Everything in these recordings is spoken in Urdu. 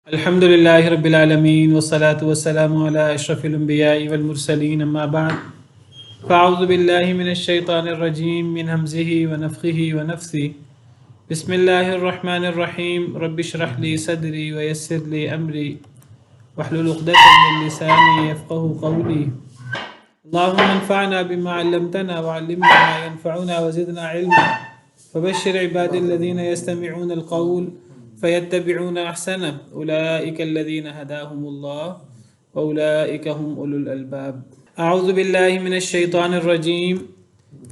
الحمد لله رب العالمين والصلاة والسلام على أشرف الأنبياء والمرسلين أما بعد فأعوذ بالله من الشيطان الرجيم من همزه ونفخه ونفثه بسم الله الرحمن الرحيم رب اشرح لي صدري ويسر لي أمري واحلل عقدة من لساني يفقه قولي اللهم انفعنا بما علمتنا وعلمنا ما ينفعنا وزدنا علما فبشر عبادي الذين يستمعون القول فيتبعون أحسنه أولئك الذين هداهم الله وأولئك هم أولو الألباب أعوذ بالله من الشيطان الرجيم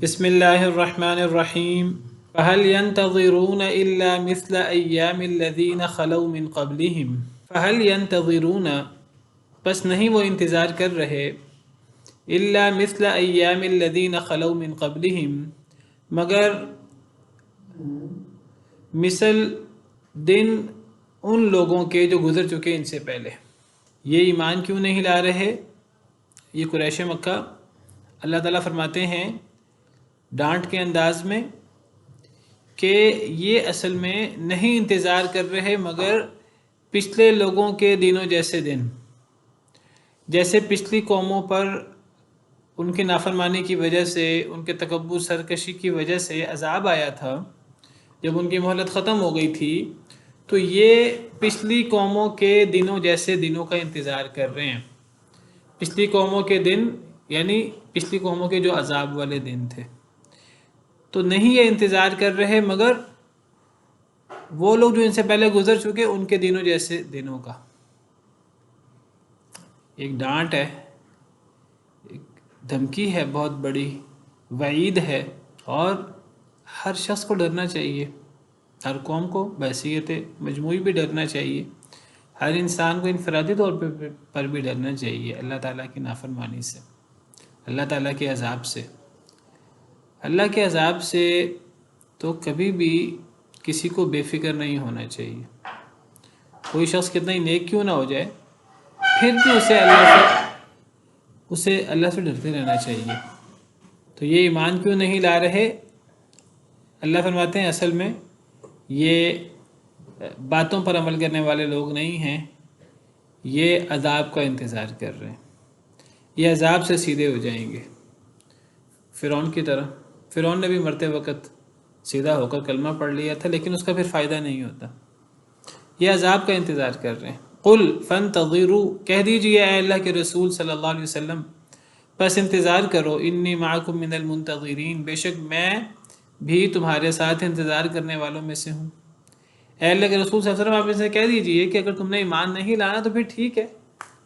بسم الله الرحمن الرحيم فهل ينتظرون إلا مثل أيام الذين خلوا من قبلهم فهل ينتظرون بس نہیں وہ انتظار کر رہے الا مثل ایام الذین خلوا من قبلهم مگر مثل دن ان لوگوں کے جو گزر چکے ان سے پہلے۔ یہ ایمان کیوں نہیں لا رہے؟ یہ قریش مکہ اللہ تعالیٰ فرماتے ہیں ڈانٹ کے انداز میں کہ یہ اصل میں نہیں انتظار کر رہے مگر پچھلے لوگوں کے دنوں جیسے دن، جیسے پچھلی قوموں پر ان کی نافرمانی کی وجہ سے، ان کے تکبر سرکشی کی وجہ سے عذاب آیا تھا جب ان کی مہلت ختم ہو گئی تھی، تو یہ پچھلی قوموں کے دنوں جیسے دنوں کا انتظار کر رہے ہیں۔ پچھلی قوموں کے دن یعنی پچھلی قوموں کے جو عذاب والے دن تھے، تو نہیں یہ انتظار کر رہے مگر وہ لوگ جو ان سے پہلے گزر چکے ان کے دنوں جیسے دنوں کا۔ ایک ڈانٹ ہے، ایک دھمکی ہے، بہت بڑی وعید ہے، اور ہر شخص کو ڈرنا چاہیے، ہر قوم کو بحیثیت مجموعی بھی ڈرنا چاہیے، ہر انسان کو انفرادی طور پر بھی ڈرنا چاہیے اللہ تعالیٰ کی نافرمانی سے، اللہ تعالیٰ کے عذاب سے۔ اللہ کے عذاب سے تو کبھی بھی کسی کو بے فکر نہیں ہونا چاہیے، کوئی شخص کتنا ہی نیک کیوں نہ ہو جائے پھر بھی اسے اللہ سے ڈرتے رہنا چاہیے۔ تو یہ ایمان کیوں نہیں لا رہے؟ اللہ فرماتے ہیں اصل میں یہ باتوں پر عمل کرنے والے لوگ نہیں ہیں، یہ عذاب کا انتظار کر رہے ہیں، یہ عذاب سے سیدھے ہو جائیں گے فرعون کی طرح۔ فرعون نے بھی مرتے وقت سیدھا ہو کر کلمہ پڑھ لیا تھا لیکن اس کا پھر فائدہ نہیں ہوتا، یہ عذاب کا انتظار کر رہے ہیں۔ قل فانتظروا، کہہ دیجئے اے اللہ کے رسول صلی اللہ علیہ وسلم بس انتظار کرو، انی معکم من المنتظرین، بے شک میں بھی تمہارے ساتھ انتظار کرنے والوں میں سے ہوں۔ اے اللہ کے رسول صلی اللہ علیہ وسلم آپ اسے کہہ دیجئے کہ اگر تم نے ایمان نہیں لانا تو پھر ٹھیک ہے،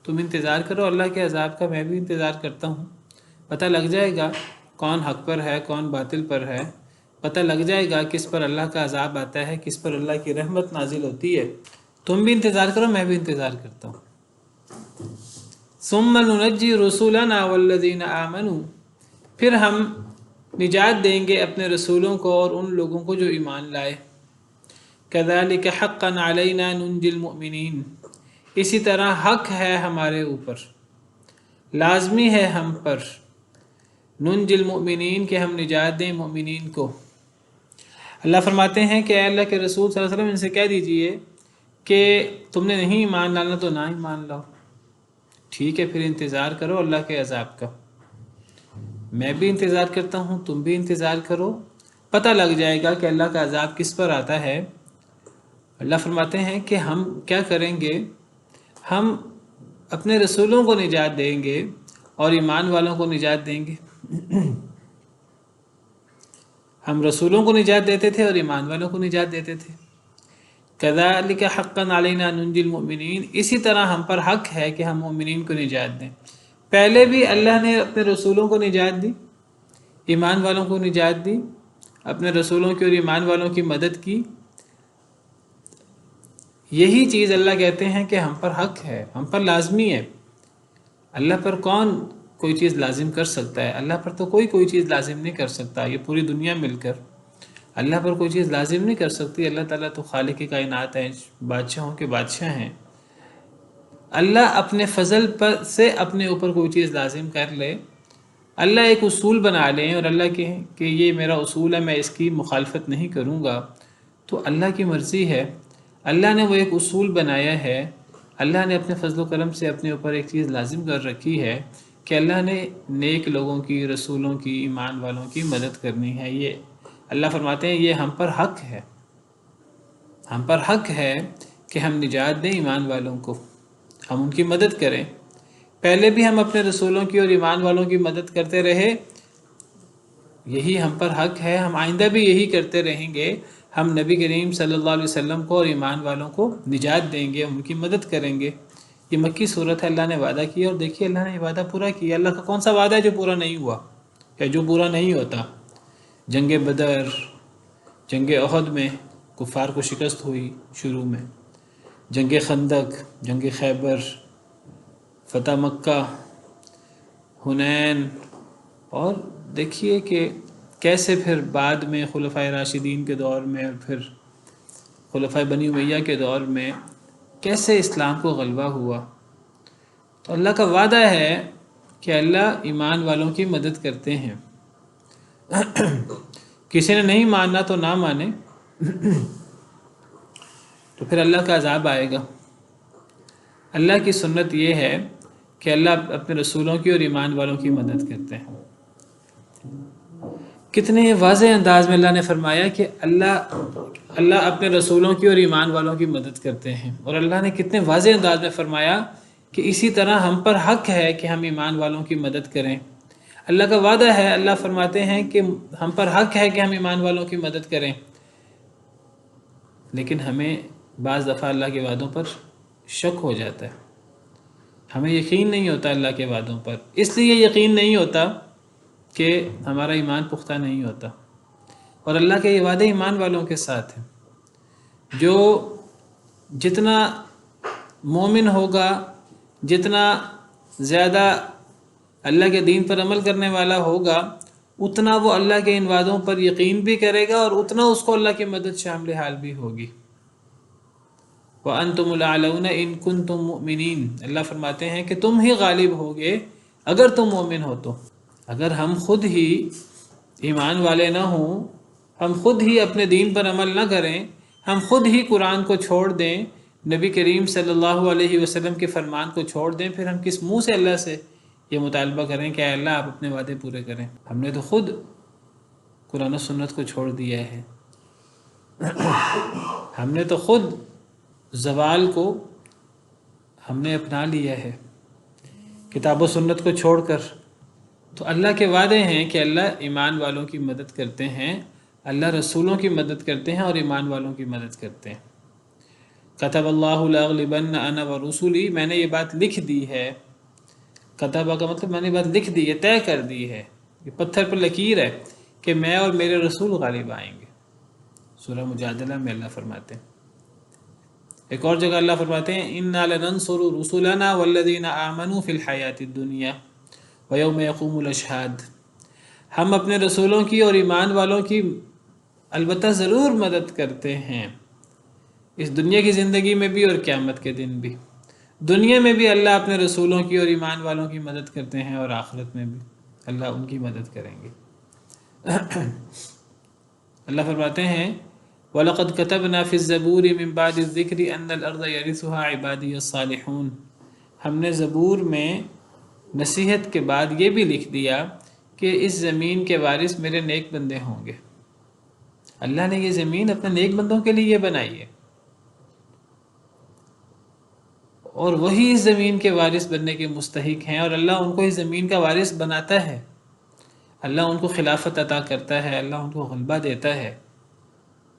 تم انتظار کرو اللہ کے عذاب کا، میں بھی انتظار کرتا ہوں۔ پتہ لگ جائے گا کون حق پر ہے کون باطل پر ہے، پتہ لگ جائے گا کس پر اللہ کا عذاب آتا ہے کس پر اللہ کی رحمت نازل ہوتی ہے۔ تم بھی انتظار کرو، میں بھی انتظار کرتا ہوں۔ ثم ننجی رسولنا والذین آمنوا، پھر ہم نجات دیں گے اپنے رسولوں کو اور ان لوگوں کو جو ایمان لائے۔ کذالک حقا علینا ننجی المؤمنین، اسی طرح حق ہے ہمارے اوپر، لازمی ہے ہم پر، ننجی المؤمنین کہ ہم نجات دیں مومنین کو۔ اللہ فرماتے ہیں کہ اے اللہ کے رسول صلی اللہ علیہ وسلم ان سے کہہ دیجئے کہ تم نے نہیں ایمان لانا تو نہ ایمان لاؤ، ٹھیک ہے، پھر انتظار کرو اللہ کے عذاب کا، میں بھی انتظار کرتا ہوں، تم بھی انتظار کرو، پتہ لگ جائے گا کہ اللہ کا عذاب کس پر آتا ہے۔ اللہ فرماتے ہیں کہ ہم کیا کریں گے، ہم اپنے رسولوں کو نجات دیں گے اور ایمان والوں کو نجات دیں گے۔ ہم رسولوں کو نجات دیتے تھے اور ایمان والوں کو نجات دیتے تھے۔ کذالک حقا علینا ننجی المؤمنین، اسی طرح ہم پر حق ہے کہ ہم مومنین کو نجات دیں۔ پہلے بھی اللہ نے اپنے رسولوں کو نجات دی، ایمان والوں کو نجات دی، اپنے رسولوں کی اور ایمان والوں کی مدد کی۔ یہی چیز اللہ کہتے ہیں کہ ہم پر حق ہے، ہم پر لازمی ہے۔ اللہ پر کون کوئی چیز لازم کر سکتا ہے؟ اللہ پر تو کوئی چیز لازم نہیں کر سکتا، یہ پوری دنیا مل کر اللہ پر کوئی چیز لازم نہیں کر سکتی۔ اللہ تعالیٰ تو خالق کائنات ہیں، بادشاہوں کے بادشاہ ہیں۔ اللہ اپنے فضل پر سے اپنے اوپر کوئی چیز لازم کر لے، اللہ ایک اصول بنا لیں اور اللہ کہیں کہ یہ میرا اصول ہے، میں اس کی مخالفت نہیں کروں گا، تو اللہ کی مرضی ہے۔ اللہ نے وہ ایک اصول بنایا ہے اللہ نے اپنے فضل و کرم سے اپنے اوپر ایک چیز لازم کر رکھی ہے کہ اللہ نے نیک لوگوں کی، رسولوں کی، ایمان والوں کی مدد کرنی ہے۔ یہ اللہ فرماتے ہیں یہ ہم پر حق ہے، ہم پر حق ہے کہ ہم نجات دیں ایمان والوں کو، ہم ان کی مدد کریں۔ پہلے بھی ہم اپنے رسولوں کی اور ایمان والوں کی مدد کرتے رہے، یہی ہم پر حق ہے، ہم آئندہ بھی یہی کرتے رہیں گے۔ ہم نبی کریم صلی اللہ علیہ وسلم کو اور ایمان والوں کو نجات دیں گے، ان کی مدد کریں گے۔ یہ مکی صورت ہے، اللہ نے وعدہ کیا، اور دیکھیے اللہ نے یہ وعدہ پورا کیا۔ اللہ کا کون سا وعدہ ہے جو پورا نہیں ہوا یا جو پورا نہیں ہوتا؟ جنگ بدر، جنگ احد میں کفار کو شکست ہوئی شروع میں، جنگ خندق، جنگ خیبر، فتح مکہ، حنین، اور دیکھیے کہ کیسے پھر بعد میں خلفائے راشدین کے دور میں اور پھر خلفائے بنی امیہ کے دور میں کیسے اسلام کو غلبہ ہوا۔ تو اللہ کا وعدہ ہے کہ اللہ ایمان والوں کی مدد کرتے ہیں۔ کسی نے نہیں ماننا تو نہ مانے، تو پھر اللہ کا عذاب آئے گا۔ اللہ کی سنت یہ ہے کہ اللہ اپنے رسولوں کی اور ایمان والوں کی مدد کرتے ہیں۔ کتنے واضح انداز میں اللہ نے فرمایا کہ اللہ اپنے رسولوں کی اور ایمان والوں کی مدد کرتے ہیں، اور اللہ نے کتنے واضح انداز میں فرمایا کہ اسی طرح ہم پر حق ہے کہ ہم ایمان والوں کی مدد کریں۔ اللہ کا وعدہ ہے، اللہ فرماتے ہیں کہ ہم پر حق ہے کہ ہم ایمان والوں کی مدد کریں، لیکن ہمیں بعض دفعہ اللہ کے وعدوں پر شک ہو جاتا ہے، ہمیں یقین نہیں ہوتا اللہ کے وعدوں پر۔ اس لیے یقین نہیں ہوتا کہ ہمارا ایمان پختہ نہیں ہوتا، اور اللہ کے یہ وعدے ایمان والوں کے ساتھ ہیں۔ جو جتنا مومن ہوگا، جتنا زیادہ اللہ کے دین پر عمل کرنے والا ہوگا، اتنا وہ اللہ کے ان وعدوں پر یقین بھی کرے گا، اور اتنا اس کو اللہ کی مدد شامل حال بھی ہوگی۔ وَأَنْتُمُ الْأَعْلَوْنَ إِن كُنتُم مُؤْمِنِينَ، اللہ فرماتے ہیں کہ تم ہی غالب ہوگے اگر تم مومن ہو تو۔ اگر ہم خود ہی ایمان والے نہ ہوں، ہم خود ہی اپنے دین پر عمل نہ کریں، ہم خود ہی قرآن کو چھوڑ دیں، نبی کریم صلی اللہ علیہ وسلم کے فرمان کو چھوڑ دیں، پھر ہم کس منہ سے اللہ سے یہ مطالبہ کریں کہ اے اللہ آپ اپنے وعدے پورے کریں؟ ہم نے تو خود قرآن و سنت کو چھوڑ دیا ہے، ہم نے تو خود زوال کو ہم نے اپنا لیا ہے کتاب و سنت کو چھوڑ کر۔ تو اللہ کے وعدے ہیں کہ اللہ ایمان والوں کی مدد کرتے ہیں، اللہ رسولوں کی مدد کرتے ہیں اور ایمان والوں کی مدد کرتے ہیں۔ کتب اللہ لاغلبن انا ورسلی، میں نے یہ بات لکھ دی ہے، کتبہ کا مطلب میں نے بات لکھ دی ہے، طے کر دی ہے، یہ پتھر پر لکیر ہے کہ میں اور میرے رسول غالب آئیں گے۔ سورہ مجادلہ میں اللہ فرماتے ہیں۔ ایک اور جگہ اللہ فرماتے ہیں اِنَّا لَنَنْصُرُ رُسُلَنَا وَالَّذِينَ آمَنُوا فِي الْحَيَاةِ الدُّنْيَا وَيَوْمَ يَقُومُ الْأَشْهَادُ، ہم اپنے رسولوں کی اور ایمان والوں کی البتہ ضرور مدد کرتے ہیں، اس دنیا کی زندگی میں بھی اور قیامت کے دن بھی۔ دنیا میں بھی اللہ اپنے رسولوں کی اور ایمان والوں کی مدد کرتے ہیں، اور آخرت میں بھی اللہ ان کی مدد کریں گے۔ اللہ فرماتے ہیں وَلَقَدْ كَتَبْنَا فِي الزَّبُورِ مِن بَعْدِ الذِّكْرِ أَنَّ الْأَرْضَ يَرِثُهَا عِبَادِيَ الصَّالِحُونَ، ہم نے زبور میں نصیحت کے بعد یہ بھی لکھ دیا کہ اس زمین کے وارث میرے نیک بندے ہوں گے۔ اللہ نے یہ زمین اپنے نیک بندوں کے لیے بنائی ہے، اور وہی اس زمین کے وارث بننے کے مستحق ہیں، اور اللہ ان کو اس زمین کا وارث بناتا ہے، اللہ ان کو خلافت عطا کرتا ہے، اللہ ان کو غلبہ دیتا ہے،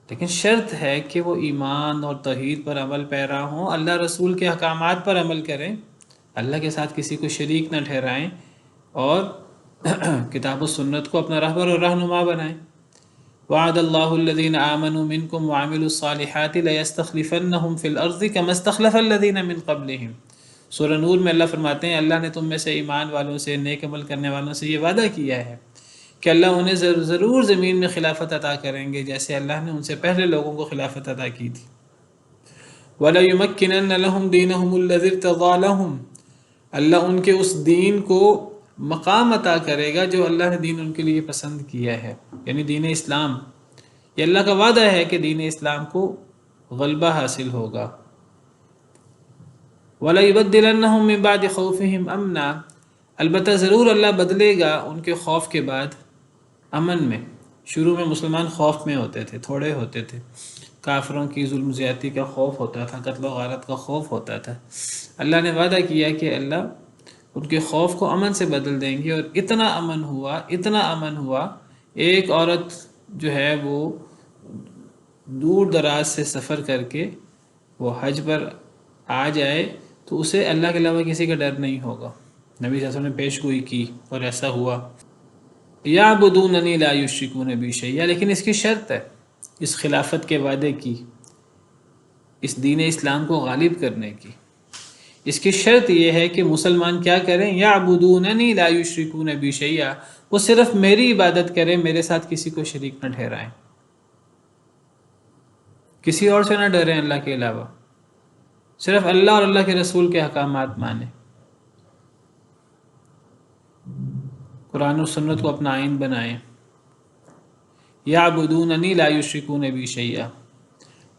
لیکن شرط ہے کہ وہ ایمان اور توحید پر عمل پیرا ہوں، اللہ رسول کے احکامات پر عمل کریں، اللہ کے ساتھ کسی کو شریک نہ ٹھہرائیں، اور کتاب و سنت کو اپنا رہبر اور رہنما بنائیں۔ وعد اللہ الذین آمنوا منکم وعملوا الصالحات لیستخلفنہم فی الارض کما استخلف الذین من قبلہم، سورہ نور میں اللہ فرماتے ہیں اللہ نے تم میں سے ایمان والوں سے، نیک عمل کرنے والوں سے یہ وعدہ کیا ہے کہ اللہ انہیں ضرور زمین میں خلافت عطا کریں گے، جیسے اللہ نے ان سے پہلے لوگوں کو خلافت عطا کی تھی۔ وَلَيُمَكِّنَنَّ لَهُمْ دِينَهُمُ الَّذِي ارْتَضَىٰ لَهُمْ، اللہ ان کے اس دین کو مقام عطا کرے گا جو اللہ نے دین ان کے لیے پسند کیا ہے، یعنی دین اسلام۔ یہ اللہ کا وعدہ ہے کہ دین اسلام کو غلبہ حاصل ہوگا۔ وَلَيُبَدِّلَنَّهُم مِّن بَعْدِ خَوْفِهِمْ أَمْنًا، البتہ ضرور اللہ بدلے گا ان کے خوف کے بعد امن میں۔ شروع میں مسلمان خوف میں ہوتے تھے، تھوڑے ہوتے تھے، کافروں کی ظلم زیادتی کا خوف ہوتا تھا، قتل و غارت کا خوف ہوتا تھا۔ اللہ نے وعدہ کیا کہ اللہ ان کے خوف کو امن سے بدل دیں گے، اور اتنا امن ہوا، اتنا امن ہوا، ایک عورت جو ہے وہ دور دراز سے سفر کر کے وہ حج پر آ جائے تو اسے اللہ کے علاوہ کسی کا ڈر نہیں ہوگا۔ نبی صلی اللہ علیہ وسلم نے پیش گوئی کی اور ایسا ہوا۔ یعبدوننی لا یشرکون بی شیئا، لیکن اس کی شرط ہے، اس خلافت کے وعدے کی، اس دین اسلام کو غالب کرنے کی، اس کی شرط یہ ہے کہ مسلمان کیا کریں؟ یعبدوننی لا یشرکون بی شیئا، وہ صرف میری عبادت کریں، میرے ساتھ کسی کو شریک نہ ٹھہرائیں، کسی اور سے نہ ڈریں اللہ کے علاوہ، صرف اللہ اور اللہ کے رسول کے احکامات مانیں، قرآن و سنت کو اپنا آئین بنائیں۔ یعبدوننی لا یشرکون بی شیئا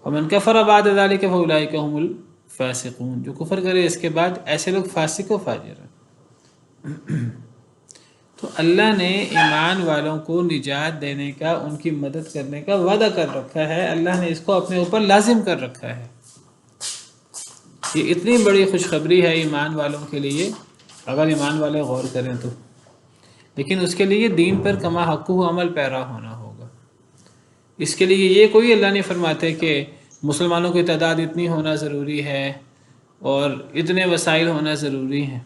ومن کفر بعد ذلک فاولئک هم الفاسقون، جو کفر کرے اس کے بعد ایسے لوگ فاسق و فاجر ہیں۔ تو اللہ نے ایمان والوں کو نجات دینے کا، ان کی مدد کرنے کا وعدہ کر رکھا ہے، اللہ نے اس کو اپنے اوپر لازم کر رکھا ہے۔ یہ اتنی بڑی خوشخبری ہے ایمان والوں کے لیے، اگر ایمان والے غور کریں تو، لیکن اس کے لیے دین پر کما حقہ عمل پیرا ہونا ہوگا۔ اس کے لیے یہ کوئی اللہ نہیں فرماتے کہ مسلمانوں کی تعداد اتنی ہونا ضروری ہے اور اتنے وسائل ہونا ضروری ہیں۔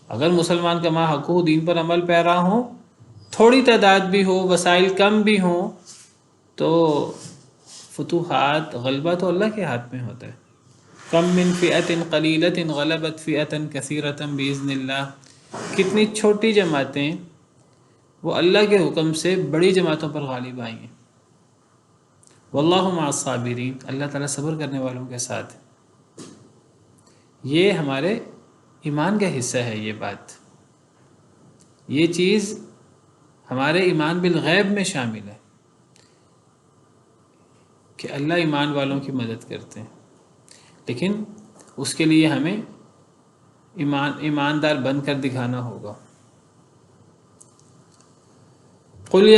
اگر مسلمان کما حقہ دین پر عمل پیرا ہوں، تھوڑی تعداد بھی ہو، وسائل کم بھی ہوں، تو فتوحات، غلبہ تو اللہ کے ہاتھ میں ہوتا ہے۔ کم من فئۃ قلیلۃ غلبت فئۃ کثیرۃ باذن اللہ، کتنی چھوٹی جماعتیں وہ اللہ کے حکم سے بڑی جماعتوں پر غالب آئی ہیں۔ واللہ مع الصابرین، اللہ تعالیٰ صبر کرنے والوں کے ساتھ۔ یہ ہمارے ایمان کا حصہ ہے، یہ بات، یہ چیز ہمارے ایمان بالغیب میں شامل ہے کہ اللہ ایمان والوں کی مدد کرتے ہیں، لیکن اس کے لیے ہمیں ایماندار بن کر دکھانا ہوگا۔ قل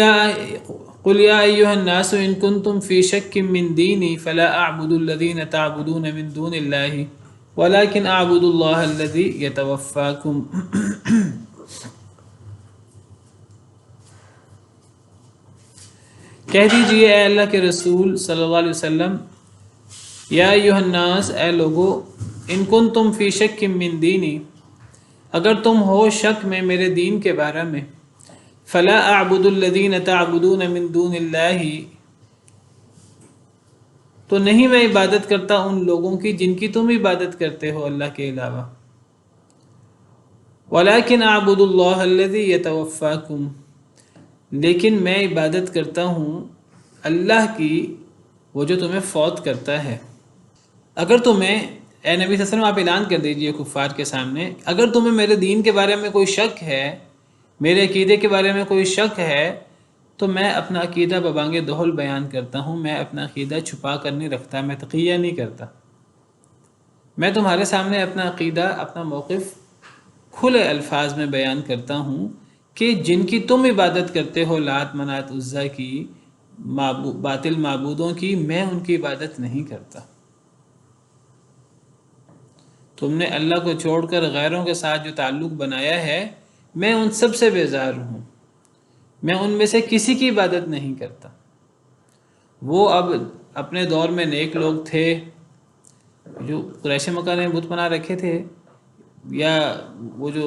یا ایھا الناس ان کنتم فی شک من دینی فلا اعبد الذین تعبدون من دون اللہ ولکن اعبد اللہ الذی یتوفاکم۔ کہہ دیجئے اے اللہ کے رسول صلی اللہ علیہ وسلم، یا ایھا الناس، اے لوگو، ان کنتم فی شک من دینی، اگر تم ہو شک میں میرے دین کے بارے میں، فلا اعبد الذین تعبدون من دون اللہ، تو نہیں میں عبادت کرتا ان لوگوں کی جن کی تم عبادت کرتے ہو اللہ کے علاوہ، ولیکن اعبد اللہ الذی یتوفاکم، لیکن میں عبادت کرتا ہوں اللہ کی، وہ جو تمہیں فوت کرتا ہے۔ اگر تمہیں، اے نبی صلی اللہ علیہ وسلم، آپ اعلان کر دیجئے کفار کے سامنے، اگر تمہیں میرے دین کے بارے میں کوئی شک ہے، میرے عقیدے کے بارے میں کوئی شک ہے، تو میں اپنا عقیدہ ببانگ دہل بیان کرتا ہوں، میں اپنا عقیدہ چھپا کر نہیں رکھتا، میں تقیہ نہیں کرتا، میں تمہارے سامنے اپنا عقیدہ، اپنا موقف کھلے الفاظ میں بیان کرتا ہوں کہ جن کی تم عبادت کرتے ہو، لات، منات، عزا کی، باطل معبودوں کی، میں ان کی عبادت نہیں کرتا۔ تم نے اللہ کو چھوڑ کر غیروں کے ساتھ جو تعلق بنایا ہے، میں ان سب سے بیزار ہوں، میں ان میں سے کسی کی عبادت نہیں کرتا۔ وہ اب اپنے دور میں نیک لوگ تھے جو قریش مکہ نے بت بنا رکھے تھے، یا وہ جو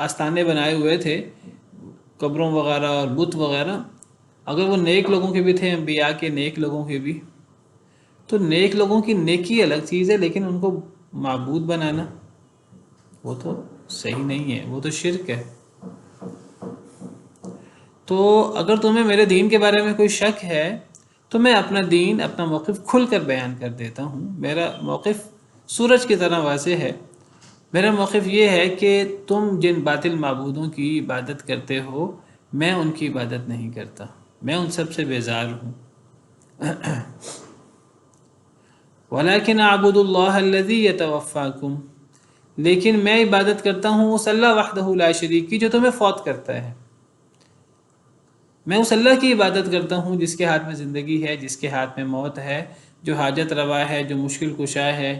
آستانے بنائے ہوئے تھے قبروں وغیرہ اور بت وغیرہ، اگر وہ نیک لوگوں کے بھی تھے، انبیاء کے نیک لوگوں کے بھی، تو نیک لوگوں کی نیکی الگ چیز ہے، لیکن ان کو معبود بنانا وہ تو صحیح نہیں ہے، وہ تو شرک ہے۔ تو اگر تمہیں میرے دین کے بارے میں کوئی شک ہے تو میں اپنا دین، اپنا موقف کھل کر بیان کر دیتا ہوں۔ میرا موقف سورج کی طرح واضح ہے۔ میرا موقف یہ ہے کہ تم جن باطل معبودوں کی عبادت کرتے ہو، میں ان کی عبادت نہیں کرتا، میں ان سب سے بیزار ہوں۔ وَلَكِنْ أَعْبُدُ اللَّهَ الَّذِي يَتَوَفَّاكُمْ، لیکن میں عبادت کرتا ہوں اس اللہ وحدہ لا شریک کی جو تمہیں فوت کرتا ہے۔ میں اس اللہ کی عبادت کرتا ہوں جس کے ہاتھ میں زندگی ہے، جس کے ہاتھ میں موت ہے، جو حاجت روا ہے، جو مشکل کشا ہے،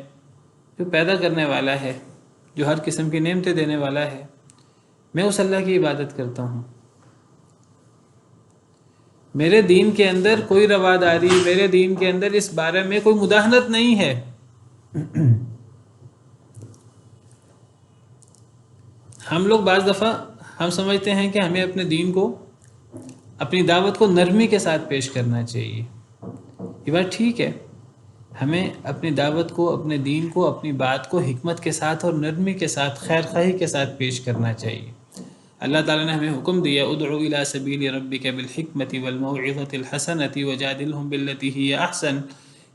جو پیدا کرنے والا ہے، جو ہر قسم کی نعمتیں دینے والا ہے۔ میں اس اللہ کی عبادت کرتا ہوں۔ میرے دین کے اندر کوئی رواداری، میرے دین کے اندر اس بارے میں کوئی مداہنت نہیں ہے۔ ہم لوگ بعض دفعہ ہم سمجھتے ہیں کہ ہمیں اپنے دین کو، اپنی دعوت کو نرمی کے ساتھ پیش کرنا چاہیے۔ یہ بات ٹھیک ہے، ہمیں اپنی دعوت کو، اپنے دین کو، اپنی بات کو حکمت کے ساتھ اور نرمی کے ساتھ، خیر خواہی کے ساتھ پیش کرنا چاہیے۔ اللہ تعالیٰ نے ہمیں حکم دیا ادعو الی سبیل ربک بالحکمت والموعظۃ الحسنۃ وجادلہم باللتی ہی احسن،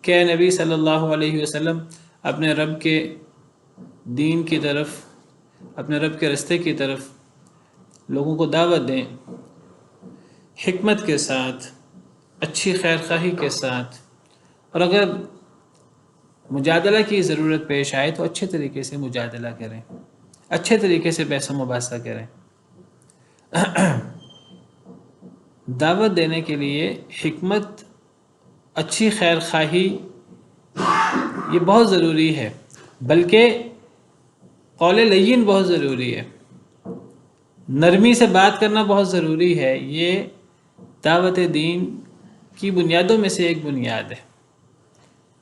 کہ نبی صلی اللہ علیہ وسلم اپنے رب کے دین کی طرف، اپنے رب کے رستے کی طرف لوگوں کو دعوت دیں، حکمت کے ساتھ، اچھی خیر خواہی کے ساتھ، اور اگر مجادلہ کی ضرورت پیش آئے تو اچھے طریقے سے مجادلہ کریں، اچھے طریقے سے بحث و مباحثہ کریں۔ دعوت دینے کے لیے حکمت، اچھی خیر خواہی یہ بہت ضروری ہے، بلکہ قول لین بہت ضروری ہے، نرمی سے بات کرنا بہت ضروری ہے۔ یہ دعوت دین کی بنیادوں میں سے ایک بنیاد ہے۔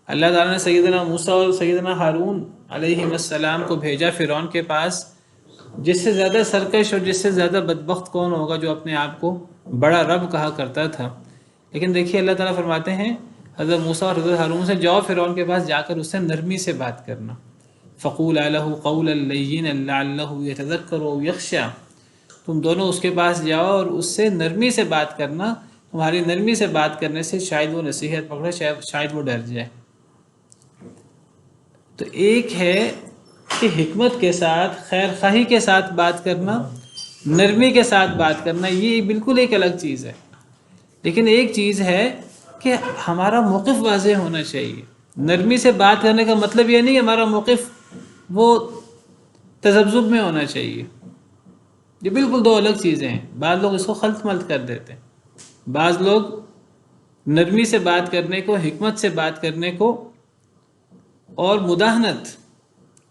اللہ تعالیٰ نے سیدنا موسیٰ اور سیدنا ہارون علیہ السلام کو بھیجا فرعون کے پاس، جس سے زیادہ سرکش اور جس سے زیادہ بدبخت کون ہوگا جو اپنے آپ کو بڑا رب کہا کرتا تھا۔ لیکن دیکھیے اللہ تعالیٰ فرماتے ہیں حضرت موسیٰ اور حضرت ہارون سے جاؤ فرعون کے پاس، جا کر اس سے نرمی سے بات کرنا۔ فَقُولَا لَهُ قَوْلًا لَيِّنًا لَعَلَّهُ يَتَذَكَّرُ أَوْ يَخْشَىٰ، تم دونوں اس کے پاس جاؤ اور اس سے نرمی سے بات کرنا، تمہاری نرمی سے بات کرنے سے شاید وہ نصیحت پکڑے، شاید وہ ڈر جائے۔ تو ایک ہے کہ حکمت کے ساتھ، خیر خواہی کے ساتھ بات کرنا، نرمی کے ساتھ بات کرنا، یہ بالکل ایک الگ چیز ہے۔ لیکن ایک چیز ہے کہ ہمارا موقف واضح ہونا چاہیے۔ نرمی سے بات کرنے کا مطلب یہ نہیں کہ ہمارا موقف وہ تذبذب میں ہونا چاہیے۔ یہ بالکل دو الگ چیزیں ہیں۔ بعض لوگ اس کو خلط ملط کر دیتے ہیں۔ بعض لوگ نرمی سے بات کرنے کو، حکمت سے بات کرنے کو اور مداہنت،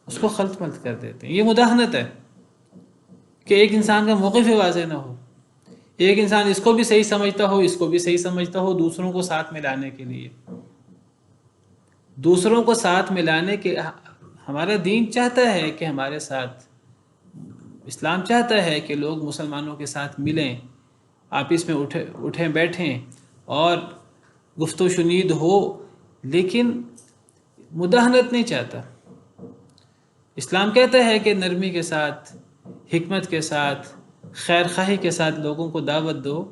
اس کو خلط ملط کر دیتے ہیں۔ یہ مداہنت ہے کہ ایک انسان کا موقف ہی واضح نہ ہو، ایک انسان اس کو بھی صحیح سمجھتا ہو، اس کو بھی صحیح سمجھتا ہو، دوسروں کو ساتھ ملانے کے لیے، دوسروں کو ساتھ ملانے کے ہمارا دین چاہتا ہے کہ ہمارے ساتھ، اسلام چاہتا ہے کہ لوگ مسلمانوں کے ساتھ ملیں، آپس میں اٹھیں بیٹھیں اور گفت و شنید ہو، لیکن مداہنت نہیں چاہتا۔ اسلام کہتا ہے کہ نرمی کے ساتھ، حکمت کے ساتھ، خیر خواہی کے ساتھ لوگوں کو دعوت دو،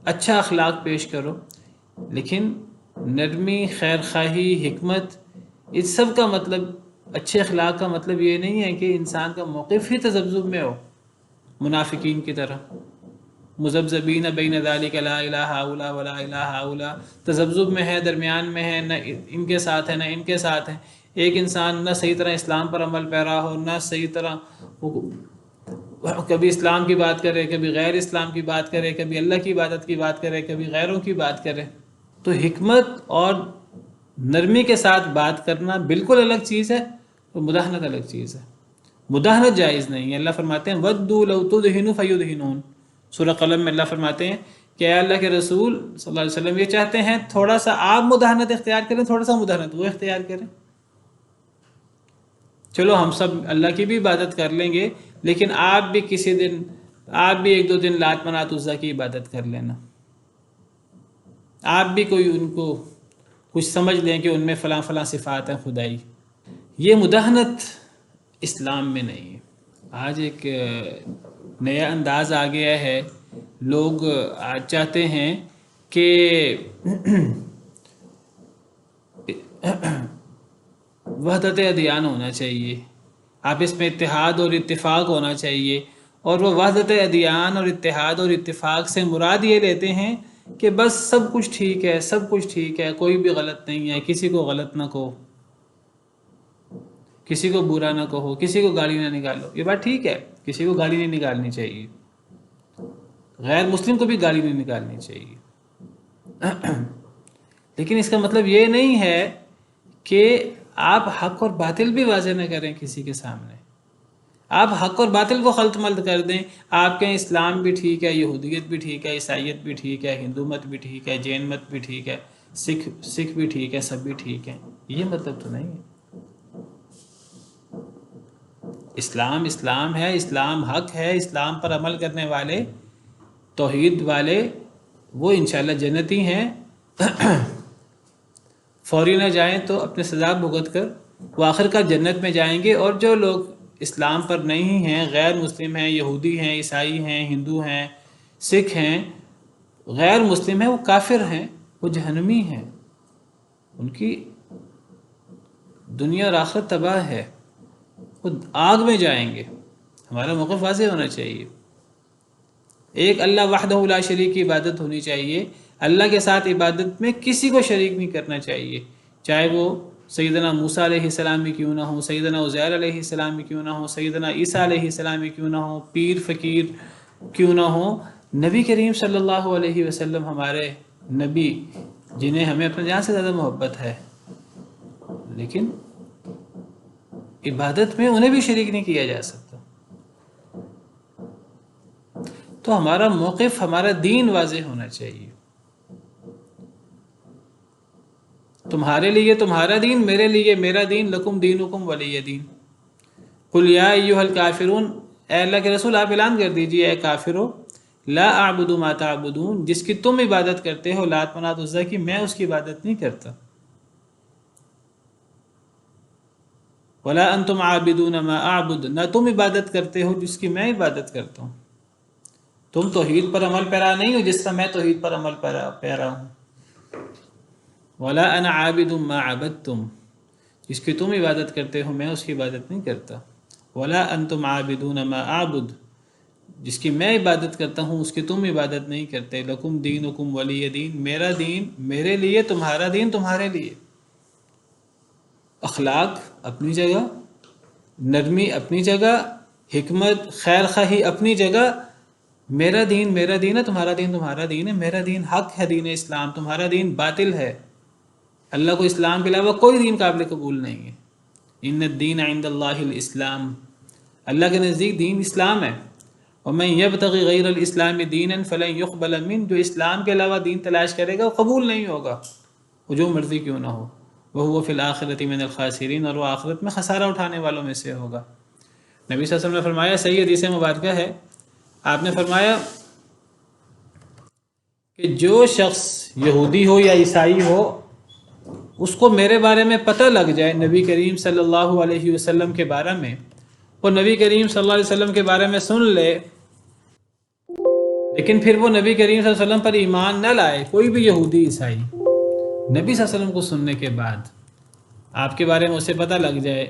اچھا اخلاق پیش کرو، لیکن نرمی، خیر خواہی، حکمت، اس سب کا مطلب، اچھے اخلاق کا مطلب یہ نہیں ہے کہ انسان کا موقف ہی تذبذب میں ہو، منافقین کی طرح، مذبذبین بین ذالک لا الہ ہؤلاء ولا الہ ہؤلاء، تذبذب میں ہے، درمیان میں ہے، نہ ان کے ساتھ ہے نہ ان کے ساتھ ہے۔ ایک انسان نہ صحیح طرح اسلام پر عمل پیرا ہو، نہ صحیح طرح کبھی اسلام کی بات کرے، کبھی غیر اسلام کی بات کرے، کبھی اللہ کی عبادت کی بات کرے، کبھی غیروں کی بات کرے۔ تو حکمت اور نرمی کے ساتھ بات کرنا بالکل الگ چیز ہے، اور مداہنت الگ چیز ہے۔ مداہنت جائز نہیں ہے۔ اللہ فرماتے ہیں وَدُّوا لَوْ تُدْهِنُ فَيُدْهِنُونَ، سورہ قلم میں اللہ فرماتے ہیں کہ اے اللہ کے رسول صلی اللہ علیہ وسلم یہ چاہتے ہیں تھوڑا سا آپ مداہنت اختیار کریں، تھوڑا سا مداہنت وہ اختیار کریں۔ چلو ہم سب اللہ کی بھی عبادت کر لیں گے، لیکن آپ بھی کسی دن، آپ بھی ایک دو دن لات منات عزا کی عبادت کر لینا، آپ بھی کوئی ان کو کچھ سمجھ لیں کہ ان میں فلاں فلاں صفات ہیں خدائی۔ یہ مداہنت اسلام میں نہیں ہے۔ آج ایک نیا انداز آ گیا ہے، لوگ آج چاہتے ہیں کہ وحدت ادیان ہونا چاہیے، آپس میں اتحاد اور اتفاق ہونا چاہیے، اور وہ وحدت ادیان اور اتحاد اور اتفاق سے مراد یہ لیتے ہیں کہ بس سب کچھ ٹھیک ہے، سب کچھ ٹھیک ہے، کوئی بھی غلط نہیں ہے، کسی کو غلط نہ کہو، کسی کو برا نہ کہو، کسی کو گالی نہ نکالو، یہ بات ٹھیک ہے، کسی کو گالی نہیں نکالنی چاہیے، غیر مسلم کو بھی گالی نہیں نکالنی چاہیے، لیکن اس کا مطلب یہ نہیں ہے کہ آپ حق اور باطل بھی واضح نہ کریں کسی کے سامنے، آپ حق اور باطل کو خلط ملط کر دیں، آپ کہیں اسلام بھی ٹھیک ہے، یہودیت بھی ٹھیک ہے، عیسائیت بھی ٹھیک ہے، ہندو مت بھی ٹھیک ہے، جین مت بھی ٹھیک ہے، سکھ بھی ٹھیک ہے، سب بھی ٹھیک ہے، یہ مطلب تو نہیں ہے۔ اسلام اسلام ہے، اسلام حق ہے، اسلام پر عمل کرنے والے، توحید والے، وہ انشاءاللہ جنتی ہیں، فوری نہ جائیں تو اپنے سزا بھگت کر وہ آخر کار جنت میں جائیں گے، اور جو لوگ اسلام پر نہیں ہیں، غیر مسلم ہیں، یہودی ہیں، عیسائی ہیں، ہندو ہیں، سکھ ہیں، غیر مسلم ہیں، وہ کافر ہیں، وہ جہنمی ہیں، ان کی دنیا اور آخرت تباہ ہے، وہ آگ میں جائیں گے۔ ہمارا موقف واضح ہونا چاہیے، ایک اللہ وحدہ لا شریک کی عبادت ہونی چاہیے، اللہ کے ساتھ عبادت میں کسی کو شریک نہیں کرنا چاہیے، چاہے وہ سیدنا موسیٰ علیہ السلام بھی کیوں نہ ہو، سیدنا عزیر علیہ السلام بھی کیوں نہ ہو، سیدنا عیسیٰ علیہ السلام بھی کیوں نہ ہو، پیر فقیر کیوں نہ ہو، نبی کریم صلی اللہ علیہ وسلم ہمارے نبی، جنہیں ہمیں اپنے جان سے زیادہ محبت ہے، لیکن عبادت میں انہیں بھی شریک نہیں کیا جا سکتا۔ تو ہمارا موقف، ہمارا دین واضح ہونا چاہیے، تمہارے لیے تمہارا دین، میرے لیے میرا دین، لکم دینکم ولی دین، قل یا ایھا الکافرون، اے اللہ کے رسول آپ اعلان کر دیجئے اے کافرو، لا اعبد ما تعبدون، جس کی تم عبادت کرتے ہو لات منات عزا کی، میں اس کی عبادت نہیں کرتا، ولا انتم عابدون ما اعبد، نہ تم عبادت کرتے ہو جس کی میں عبادت کرتا ہوں، تم توحید پر عمل پیرا نہیں ہو جس طرح میں توحید پر عمل پیرا ہوں، ولا انا عابد ما عبدتم، جس کی تم عبادت کرتے ہو میں اس کی عبادت نہیں کرتا، ولا انتم عابدون ما اعبد، جس کی میں عبادت کرتا ہوں اس کی تم عبادت نہیں کرتے، لکم دینکم ولی دین، میرا دین میرے لیے، تمہارا دین تمہارے لیے۔ اخلاق اپنی جگہ، نرمی اپنی جگہ، حکمت خیر خواہی اپنی جگہ، میرا دین ہے، تمہارا دین تمہارا دین ہے، میرا دین حق ہے، دین اسلام، تمہارا دین باطل ہے، اللہ کو اسلام کے علاوہ کوئی دین قابل قبول نہیں ہے، ان الدین عند اللہ الاسلام، اللہ کے نزدیک دین اسلام ہے، ومن یبتغی غیر الاسلام دینا فلن یقبل منہ، جو اسلام کے علاوہ دین تلاش کرے گا وہ قبول نہیں ہوگا، وہ جو مرضی کیوں نہ ہو، وہو فی الآخرۃ من الخاسرین، اور وہ آخرت میں خسارہ اٹھانے والوں میں سے ہوگا۔ نبی صلی اللہ علیہ وسلم نے فرمایا، صحیح حدیث مبارکہ ہے، آپ نے فرمایا کہ جو شخص یہودی ہو یا عیسائی ہو، اس کو میرے بارے میں پتہ لگ جائے، نبی کریم صلی اللہ علیہ وسلم کے بارے میں، وہ نبی کریم صلی اللہ علیہ وسلم کے بارے میں سن لے، لیکن پھر وہ نبی کریم صلی اللہ علیہ وسلم پر ایمان نہ لائے، کوئی بھی یہودی عیسائی، نبی صلی اللہ علیہ وسلم کو سننے کے بعد آپ کے بارے میں اسے پتہ لگ جائے،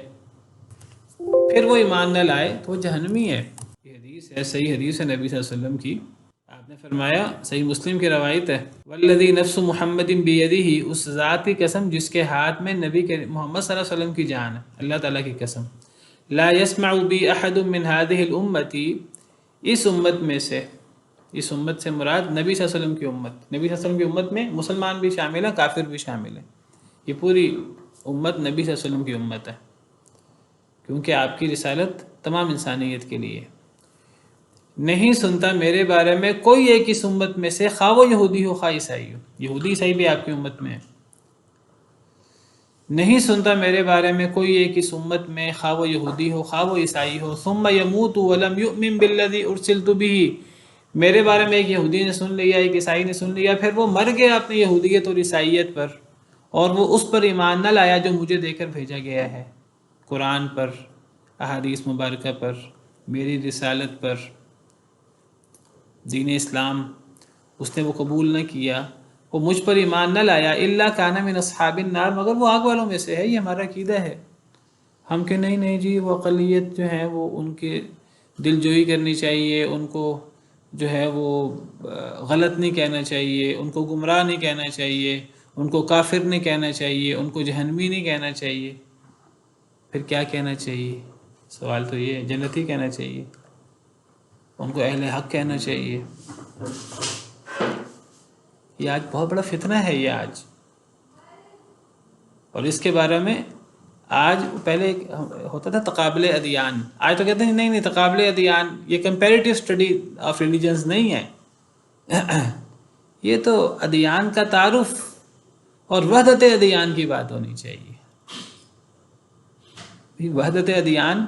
پھر وہ ایمان نہ لائے تو وہ جہنمی ہے۔ یہ حدیث ہے، صحیح حدیث ہے نبی صلی اللہ علیہ وسلم کی، آپ نے فرمایا، صحیح مسلم کی روایت ہے، والذی نفس محمد بیدہ، اس ذات کی قسم جس کے ہاتھ میں نبی محمد صلی اللہ علیہ وسلم کی جان ہے، اللہ تعالیٰ کی قسم، لا يسمع بی احد من هذه الامتی، اس امت میں سے، اس امت سے مراد نبی صلی اللہ علیہ وسلم کی امت، نبی صلی اللہ علیہ وسلم کی امت میں مسلمان بھی شامل ہیں، کافر بھی شامل ہیں، یہ پوری امت نبی صلی اللہ علیہ وسلم کی امت ہے، کیونکہ آپ کی رسالت تمام انسانیت کے لیے۔ نہیں سنتا میرے بارے میں کوئی ایک اس امت میں سے، خواہ وہ یہودی ہو خواہ عیسائی ہو، یہودی عیسائی بھی آپ کی امت میں ہے، نہیں سنتا میرے بارے میں کوئی ایک اس امت میں، خواہ وہ یہودی ہو خواہ وہ عیسائی ہو، ثم یموت ولم یؤمن بالذی ارسلت بہ، میرے بارے میں ایک یہودی نے سن لیا، ایک عیسائی نے سن لیا، پھر وہ مر گیا اپنی یہودیت اور عیسائیت پر، اور وہ اس پر ایمان نہ لایا جو مجھے دے کر بھیجا گیا ہے، قرآن پر، احادیث مبارکہ پر، میری رسالت پر، دین اسلام، اس نے وہ قبول نہ کیا، وہ مجھ پر ایمان نہ لایا، الا کان من اصحاب النار، مگر وہ آگ والوں میں سے ہے، یہ ہمارا عقیدہ ہے۔ ہم کہ نہیں جی، وہ اقلیت جو ہے وہ ان کے دل جوئی کرنی چاہیے، ان کو جو ہے وہ غلط نہیں کہنا چاہیے، ان کو گمراہ نہیں کہنا چاہیے، ان کو کافر نہیں کہنا چاہیے، ان کو جہنمی نہیں کہنا چاہیے، پھر کیا کہنا چاہیے؟ سوال تو یہ ہے، جنتی کہنا چاہیے، ان کو اہل حق کہنا چاہیے۔ یہ آج بہت بڑا فتنہ ہے یہ آج، اور اس کے بارے میں آج پہلے ہوتا تھا تقابل ادیان، آج تو کہتے ہیں نہیں نہیں تقابل ادیان یہ کمپیریٹیو اسٹڈی آف ریلیجنز نہیں ہے، یہ تو ادیان کا تعارف اور وحدت ادیان کی بات ہونی چاہیے۔ وحدت ادیان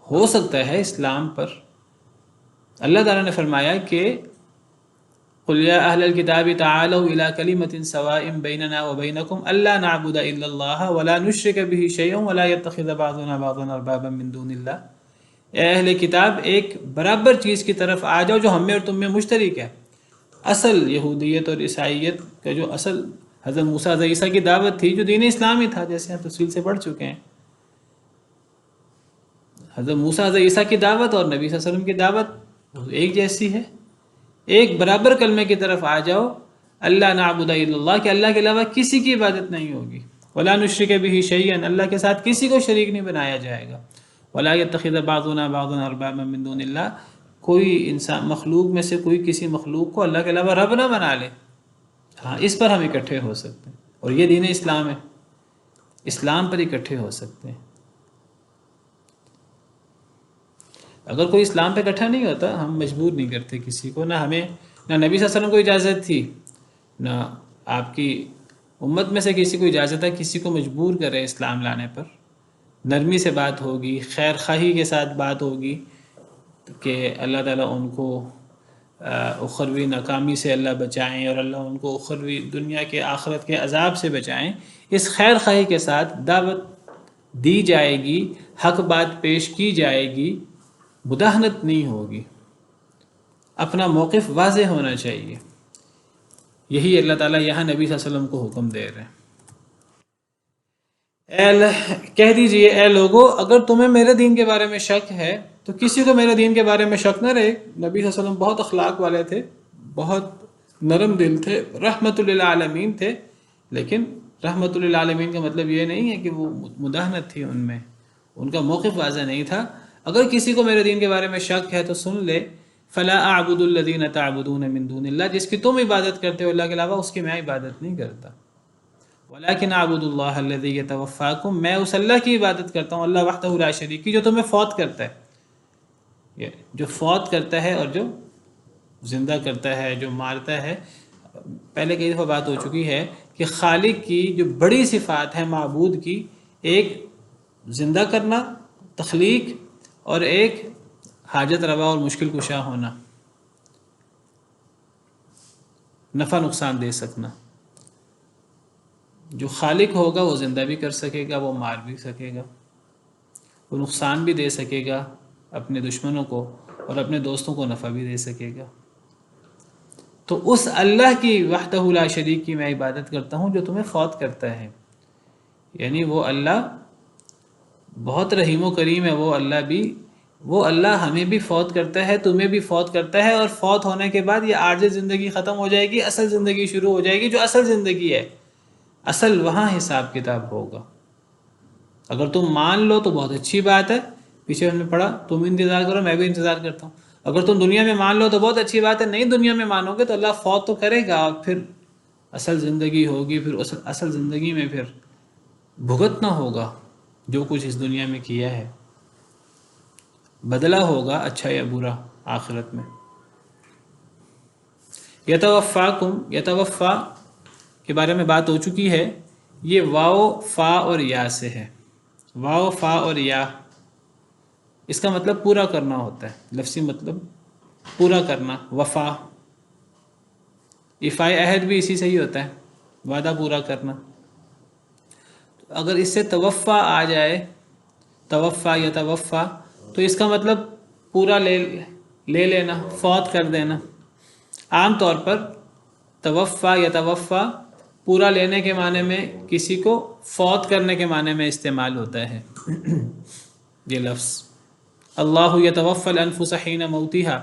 ہو سکتا ہے اسلام پر، اللہ تعالیٰ نے فرمایا کہ قُلْ يَا أَهْلَ الْكِتَابِ تَعَالَوْا إِلَىٰ كَلِمَةٍ سَوَاءٍ بَيْنَنَا وَبَيْنَكُمْ أَلَّا نَعْبُدَ إِلَّا اللَّهَ وَلَا نُشْرِكَ بِهِ شَيْئًا وَلَا يَتَّخِذَ بَعْضُنَا بَعْضًا أَرْبَابًا مِّن دُونِ اللَّهِ، اے اہل کتاب ایک برابر چیز کی طرف آ جاؤ جو ہم میں اور تم میں مشترک ہے۔ اصل یہودیت اور عیسائیت کا جو اصل حضرت موسیٰ حضرت عیسیٰ کی دعوت تھی، جو دین اسلامی تھا، جیسے ہم تفصیل سے پڑھ چکے ہیں، حضرت موسیٰ حضرت عیسیٰ کی دعوت اور نبی صلی اللہ علیہ وسلم کی دعوت ایک جیسی ہے، ایک برابر کلمے کی طرف آ جاؤ، اللہ نعبد الا اللہ، کہ اللہ کے علاوہ کسی کی عبادت نہیں ہوگی، ولا نشرک بہ شیئا، اللہ کے ساتھ کسی کو شریک نہیں بنایا جائے گا، ولا یتخذ بعضنا بعضا اربابا من دون اللہ، کوئی انسان مخلوق میں سے کوئی کسی مخلوق کو اللہ کے علاوہ رب نہ بنا لے۔ ہاں اس پر ہم اکٹھے ہو سکتے ہیں، اور یہ دین اسلام ہے، اسلام پر اکٹھے ہو سکتے ہیں۔ اگر کوئی اسلام پہ اکٹھا نہیں ہوتا، ہم مجبور نہیں کرتے کسی کو، نہ ہمیں، نہ نبی صلی اللہ علیہ وسلم کو اجازت تھی، نہ آپ کی امت میں سے کسی کو اجازت ہے کسی کو مجبور کرے اسلام لانے پر۔ نرمی سے بات ہوگی، خیر خواہی کے ساتھ بات ہوگی کہ اللہ تعالیٰ ان کو اخروی ناکامی سے اللہ بچائیں، اور اللہ ان کو اخروی دنیا کے آخرت کے عذاب سے بچائیں، اس خیر خواہی کے ساتھ دعوت دی جائے گی، حق بات پیش کی جائے گی، مداہنت نہیں ہوگی، اپنا موقف واضح ہونا چاہیے۔ یہی اللہ تعالیٰ یہاں نبی صلی اللہ علیہ وسلم کو حکم دے رہے ہیں۔ کہہ دیجئے اے لوگو، اگر تمہیں میرے دین کے بارے میں شک ہے تو کسی کو میرے دین کے بارے میں شک نہ رہے۔ نبی صلی اللہ علیہ وسلم بہت اخلاق والے تھے، بہت نرم دل تھے، رحمت للعالمین تھے، لیکن رحمت للعالمین کا مطلب یہ نہیں ہے کہ وہ مداہنت تھی ان میں، ان کا موقف واضح نہیں تھا۔ اگر کسی کو میرے دین کے بارے میں شک ہے تو سن لے، فلا اعبد الذین تعبدون من دون اللہ، جس کی تم عبادت کرتے ہو اللہ کے علاوہ اس کی میں عبادت نہیں کرتا۔ ولیکن اعبد اللہ الذی یتوفاکم، میں اس اللہ کی عبادت کرتا ہوں، اللہ وحدہ لا شریک کی، جو تمہیں فوت کرتا ہے، جو فوت کرتا ہے اور جو زندہ کرتا ہے، جو مارتا ہے۔ پہلے کئی دفعہ بات ہو چکی ہے کہ خالق کی جو بڑی صفات ہے معبود کی، ایک زندہ کرنا، تخلیق، اور ایک حاجت روا اور مشکل کشا ہونا، نفع نقصان دے سکنا۔ جو خالق ہوگا وہ زندہ بھی کر سکے گا، وہ مار بھی سکے گا، وہ نقصان بھی دے سکے گا اپنے دشمنوں کو، اور اپنے دوستوں کو نفع بھی دے سکے گا۔ تو اس اللہ کی وحدہ لا شریک کی میں عبادت کرتا ہوں جو تمہیں فوت کرتا ہے، یعنی وہ اللہ بہت رحیم و کریم ہے، وہ اللہ ہمیں بھی فوت کرتا ہے، تمہیں بھی فوت کرتا ہے، اور فوت ہونے کے بعد یہ عارضی زندگی ختم ہو جائے گی، اصل زندگی شروع ہو جائے گی، جو اصل زندگی ہے، اصل وہاں حساب کتاب ہوگا۔ اگر تم مان لو تو بہت اچھی بات ہے، پیچھے ہم نے پڑھا تم انتظار کرو میں بھی انتظار کرتا ہوں۔ اگر تم دنیا میں مان لو تو بہت اچھی بات ہے، نہیں دنیا میں مانو گے تو اللہ فوت تو کرے گا، اور پھر اصل زندگی ہوگی، پھر اصل زندگی میں پھر بھگتنا ہوگا جو کچھ اس دنیا میں کیا ہے، بدلہ ہوگا اچھا یا برا آخرت میں۔ یتوفا کے بارے میں بات ہو چکی ہے، یہ واو فا اور یا سے ہے، واو فا اور یا، اس کا مطلب پورا کرنا ہوتا ہے، لفظی مطلب پورا کرنا، وفا، ایفائے عہد بھی اسی سے ہی ہوتا ہے، وعدہ پورا کرنا۔ اگر اس سے توفا آ جائے، توفا یا توفا، تو اس کا مطلب پورا لے لینا، فوت کر دینا۔ عام طور پر توفا یا توفا پورا لینے کے معنی میں، کسی کو فوت کرنے کے معنی میں استعمال ہوتا ہے یہ لفظ۔ اللہ یتوفی الانفس حین موتها،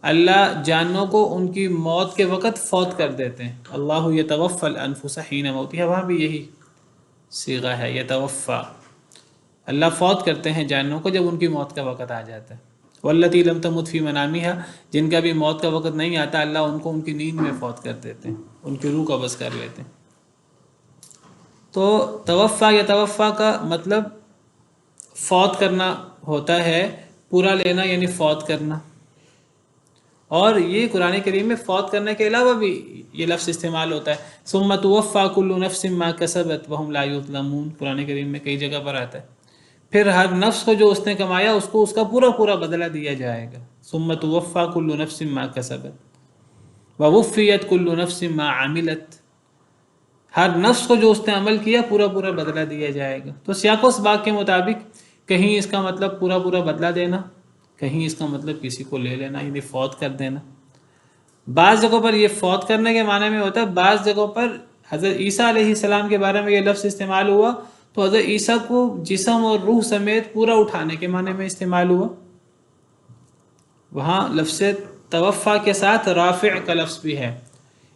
اللہ جانوں کو ان کی موت کے وقت فوت کر دیتے ہیں. اللہ یتوفی الانفس حین موتها، وہاں بھی یہی صیغہ ہے یتوفی. اللہ فوت کرتے ہیں جانوں کو جب ان کی موت کا وقت آ جاتا ہے. واللتی لم تمت فی منامها، جن کا بھی موت کا وقت نہیں آتا اللہ ان کو ان کی نیند میں فوت کر دیتے ہیں، ان کی روح قبض کر لیتے ہیں. تو توفا یا توفا کا مطلب فوت کرنا ہوتا ہے، پورا لینا یعنی فوت کرنا. اور یہ قرآن کریم میں فوت کرنے کے علاوہ بھی یہ لفظ استعمال ہوتا ہے. ثم توفی کل نفس ما کسبت وهم لا یظلمون، قرآن کریم میں کئی جگہ پر آتا ہے. پھر ہر نفس کو جو اس نے کمایا اس کو اس کا پورا پورا بدلہ دیا جائے گا. ثم توفی کل نفس ما کسبت ووفیت کل نفس ما عملت، ہر نفس کو جو اس نے عمل کیا پورا پورا بدلہ دیا جائے گا. تو سیاق و سباق کے مطابق کہیں اس کا مطلب پورا پورا بدلہ دینا، کہیں اس کا مطلب کسی کو لے لینا یعنی فوت کر دینا. بعض جگہوں پر یہ فوت کرنے کے معنی میں ہوتا ہے، بعض جگہوں پر حضرت عیسیٰ علیہ السلام کے بارے میں یہ لفظ استعمال ہوا تو حضرت عیسیٰ کو جسم اور روح سمیت پورا اٹھانے کے معنی میں استعمال ہوا. وہاں لفظ توفا کے ساتھ رافع کا لفظ بھی ہے.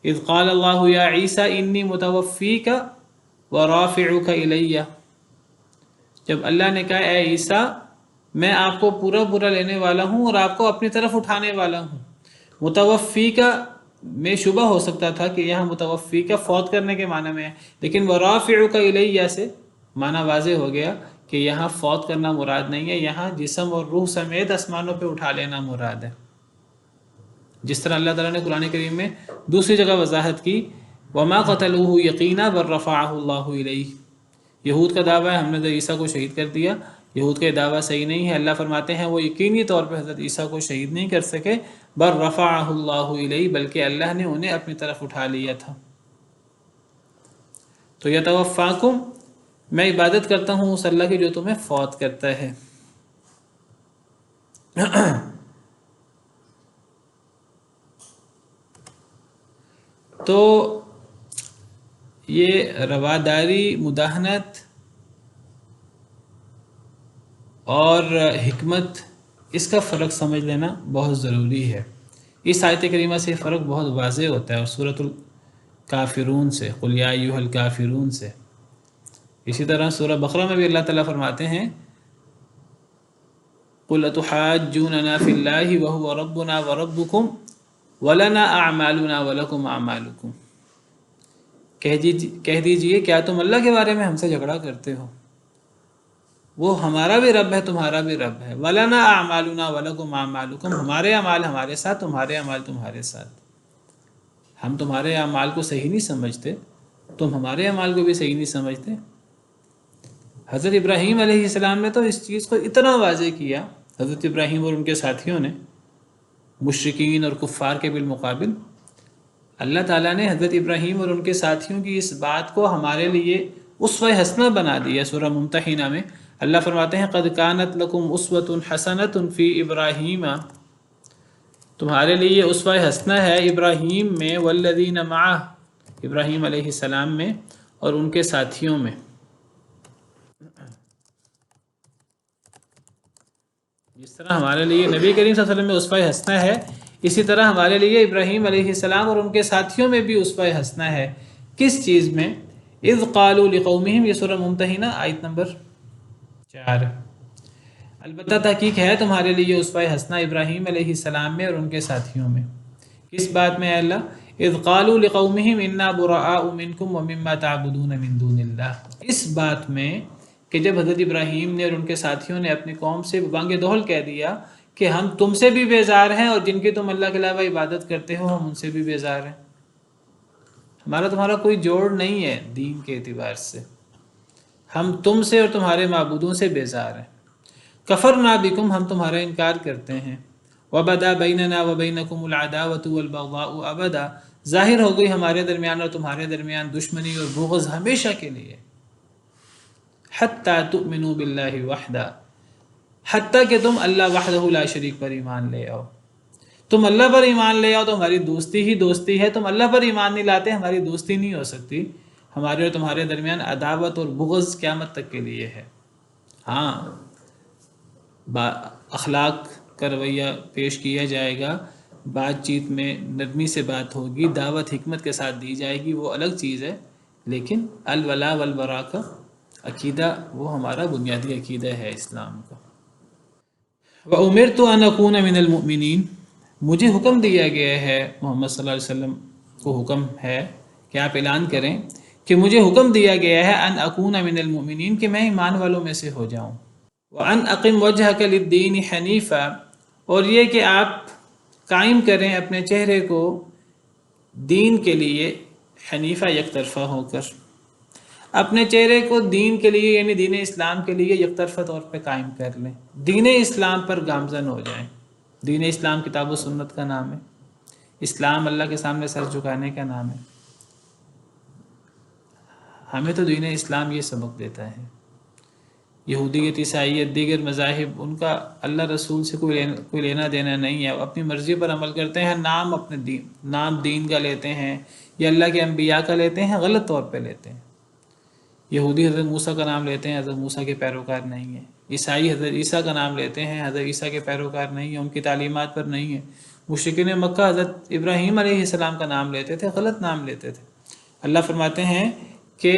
اذ قال اللہ یا عیسیٰ انی متوفیک ورافعک الی، جب اللہ نے کہا اے عیسیٰ میں آپ کو پورا پورا لینے والا ہوں اور آپ کو اپنی طرف اٹھانے والا ہوں. متوفی کا میں شبہ ہو سکتا تھا کہ یہاں متوفی کا فوت کرنے کے معنی میں ہے، لیکن ورافعک الی سے معنی واضح ہو گیا کہ یہاں فوت کرنا مراد نہیں ہے، یہاں جسم اور روح سمیت آسمانوں پہ اٹھا لینا مراد ہے. جس طرح اللہ تعالیٰ نے قرآن کریم میں دوسری جگہ وضاحت کی وما قتلوه یقینا بل رفعہ اللہ الیہ. یہود کا دعویٰ ہے ہم نے حضرت عیسیٰ کو شہید کر دیا، یہود کا یہ دعویٰ صحیح نہیں ہے. اللہ فرماتے ہیں وہ یقینی طور پہ حضرت عیسیٰ کو شہید نہیں کر سکے، بل رفعہ اللہ الیہ، بلکہ اللہ نے انہیں اپنی طرف اٹھا لیا تھا. تو یتوفاکم، میں عبادت کرتا ہوں اس اللہ کی جو تمہیں فوت کرتا ہے. تو یہ رواداری، مداہنت اور حکمت، اس کا فرق سمجھ لینا بہت ضروری ہے. اس آیت کریمہ سے فرق بہت واضح ہوتا ہے اور سورۃ الکافرون سے، قل یا ایھا الکافرون سے. اسی طرح سورہ بقرہ میں بھی اللہ تعالیٰ فرماتے ہیں قل اتحاجوننا فی اللہ وہو ربنا وربکم ولنا اعمالنا ولکم اعمالکم، کہہ دیجئے کیا تم اللہ کے بارے میں ہم سے جھگڑا کرتے ہو، وہ ہمارا بھی رب ہے تمہارا بھی رب ہے. ولنا اعمالنا ولکم اعمالکم، ہمارے اعمال ہمارے ساتھ، تمہارے اعمال تمہارے ساتھ. ہم تمہارے اعمال کو صحیح نہیں سمجھتے، تم ہمارے اعمال کو بھی صحیح نہیں سمجھتے. حضرت ابراہیم علیہ السلام نے تو اس چیز کو اتنا واضح کیا، حضرت ابراہیم اور ان کے ساتھیوں نے، مشرکین اور کفار کے بالمقابل. اللہ تعالیٰ نے حضرت ابراہیم اور ان کے ساتھیوں کی اس بات کو ہمارے لیے اسوہ حسنہ بنا دیا. سورہ ممتحنہ میں اللہ فرماتے ہیں قد کانت لکم اسوۃ حسنۃ فی ابراہیم، تمہارے لیے اسوہ حسنہ ہے ابراہیم میں، والذین معہ، ابراہیم علیہ السلام میں اور ان کے ساتھیوں میں. جس طرح ہمارے لیے نبی کریم صلی اللہ علیہ وسلم میں اسوہ حسنہ ہے، اسی طرح ہمارے لیے ابراہیم علیہ السلام اور ان کے ساتھیوں میں بھی اسوہ حسنہ ہے. کس چیز میں؟ اذ قالوا لقومہم، یہ سورہ ممتحنہ آیت نمبر 4. البتہ تحقیق ہے تمہارے لیے اسوہ حسنہ ابراہیم علیہ السلام میں اور ان کے ساتھیوں میں. کس بات میں اللہ؟ اذ قالوا لقومہم انا براء منکم ومما تعبدون من دون اللہ، اس بات میں کہ جب حضرت ابراہیم نے اور ان کے ساتھیوں نے اپنی قوم سے بانگ دہل کہہ دیا کہ ہم تم سے بھی بیزار ہیں اور جن کی تم اللہ کے علاوہ عبادت کرتے ہو ہم ان سے بھی بیزار ہیں. ہمارا تمہارا کوئی جوڑ نہیں ہے دین کے اعتبار سے، ہم تم سے اور تمہارے معبودوں سے بیزار ہیں. کفرنا بکم، ہم تمہارا انکار کرتے ہیں. وبدا بیننا وبینکم العداوۃ والبغضاء ابدا، ظاہر ہو گئی ہمارے درمیان اور تمہارے درمیان دشمنی اور بغض ہمیشہ کے لیے. حتیٰ تؤمنوا باللہ وحدہ، حتیٰ کہ تم اللہ وحدہ لا شریک پر ایمان لے آؤ. تم اللہ پر ایمان لے آؤ تو ہماری دوستی ہی دوستی ہے، تم اللہ پر ایمان نہیں لاتے ہماری دوستی نہیں ہو سکتی. ہمارے اور تمہارے درمیان عداوت اور بغض قیامت تک کے لیے ہے. ہاں اخلاق کا رویہ پیش کیا جائے گا، بات چیت میں نرمی سے بات ہوگی، دعوت حکمت کے ساتھ دی جائے گی، وہ الگ چیز ہے، لیکن الولا والبرا کا عقیدہ وہ ہمارا بنیادی عقیدہ ہے اسلام کا۔ وَأُمِرْتُ أَنْ أَكُونَ مِنَ الْمُؤْمِنِينَ، مجھے حکم دیا گیا ہے، محمد صلی اللہ علیہ وسلم کو حکم ہے کہ آپ اعلان کریں کہ مجھے حکم دیا گیا ہے ان اکون من المؤمنین، کہ میں ایمان والوں میں سے ہو جاؤں۔ وَأَنْ أَقِمْ وَجْهَكَ لِلدِّينِ حَنِيفًا، اور یہ کہ آپ قائم کریں اپنے چہرے کو دین کے لیے حنیفہ یک طرفہ ہو کر، اپنے چہرے کو دین کے لیے یعنی دین اسلام کے لیے یک طرفہ طور پہ قائم کر لیں، دین اسلام پر گامزن ہو جائیں۔ دین اسلام کتاب و سنت کا نام ہے، اسلام اللہ کے سامنے سر جھکانے کا نام ہے۔ ہمیں تو دین اسلام یہ سبق دیتا ہے۔ یہودیت، عیسائیت، دیگر مذاہب، ان کا اللہ رسول سے کوئی لینا دینا نہیں ہے، وہ اپنی مرضی پر عمل کرتے ہیں، نام دین کا لیتے ہیں یا اللہ کے انبیاء کا لیتے ہیں، غلط طور پہ لیتے ہیں۔ یہودی حضرت موسیٰ کا نام لیتے ہیں، حضرت موسیٰ کے پیروکار نہیں ہیں۔ عیسائی حضرت عیسیٰ کا نام لیتے ہیں، حضرت عیسیٰ کے پیروکار نہیں ہیں، ان کی تعلیمات پر نہیں ہیں۔ مشرکین مکہ حضرت ابراہیم علیہ السلام کا نام لیتے تھے، غلط نام لیتے تھے۔ اللہ فرماتے ہیں کہ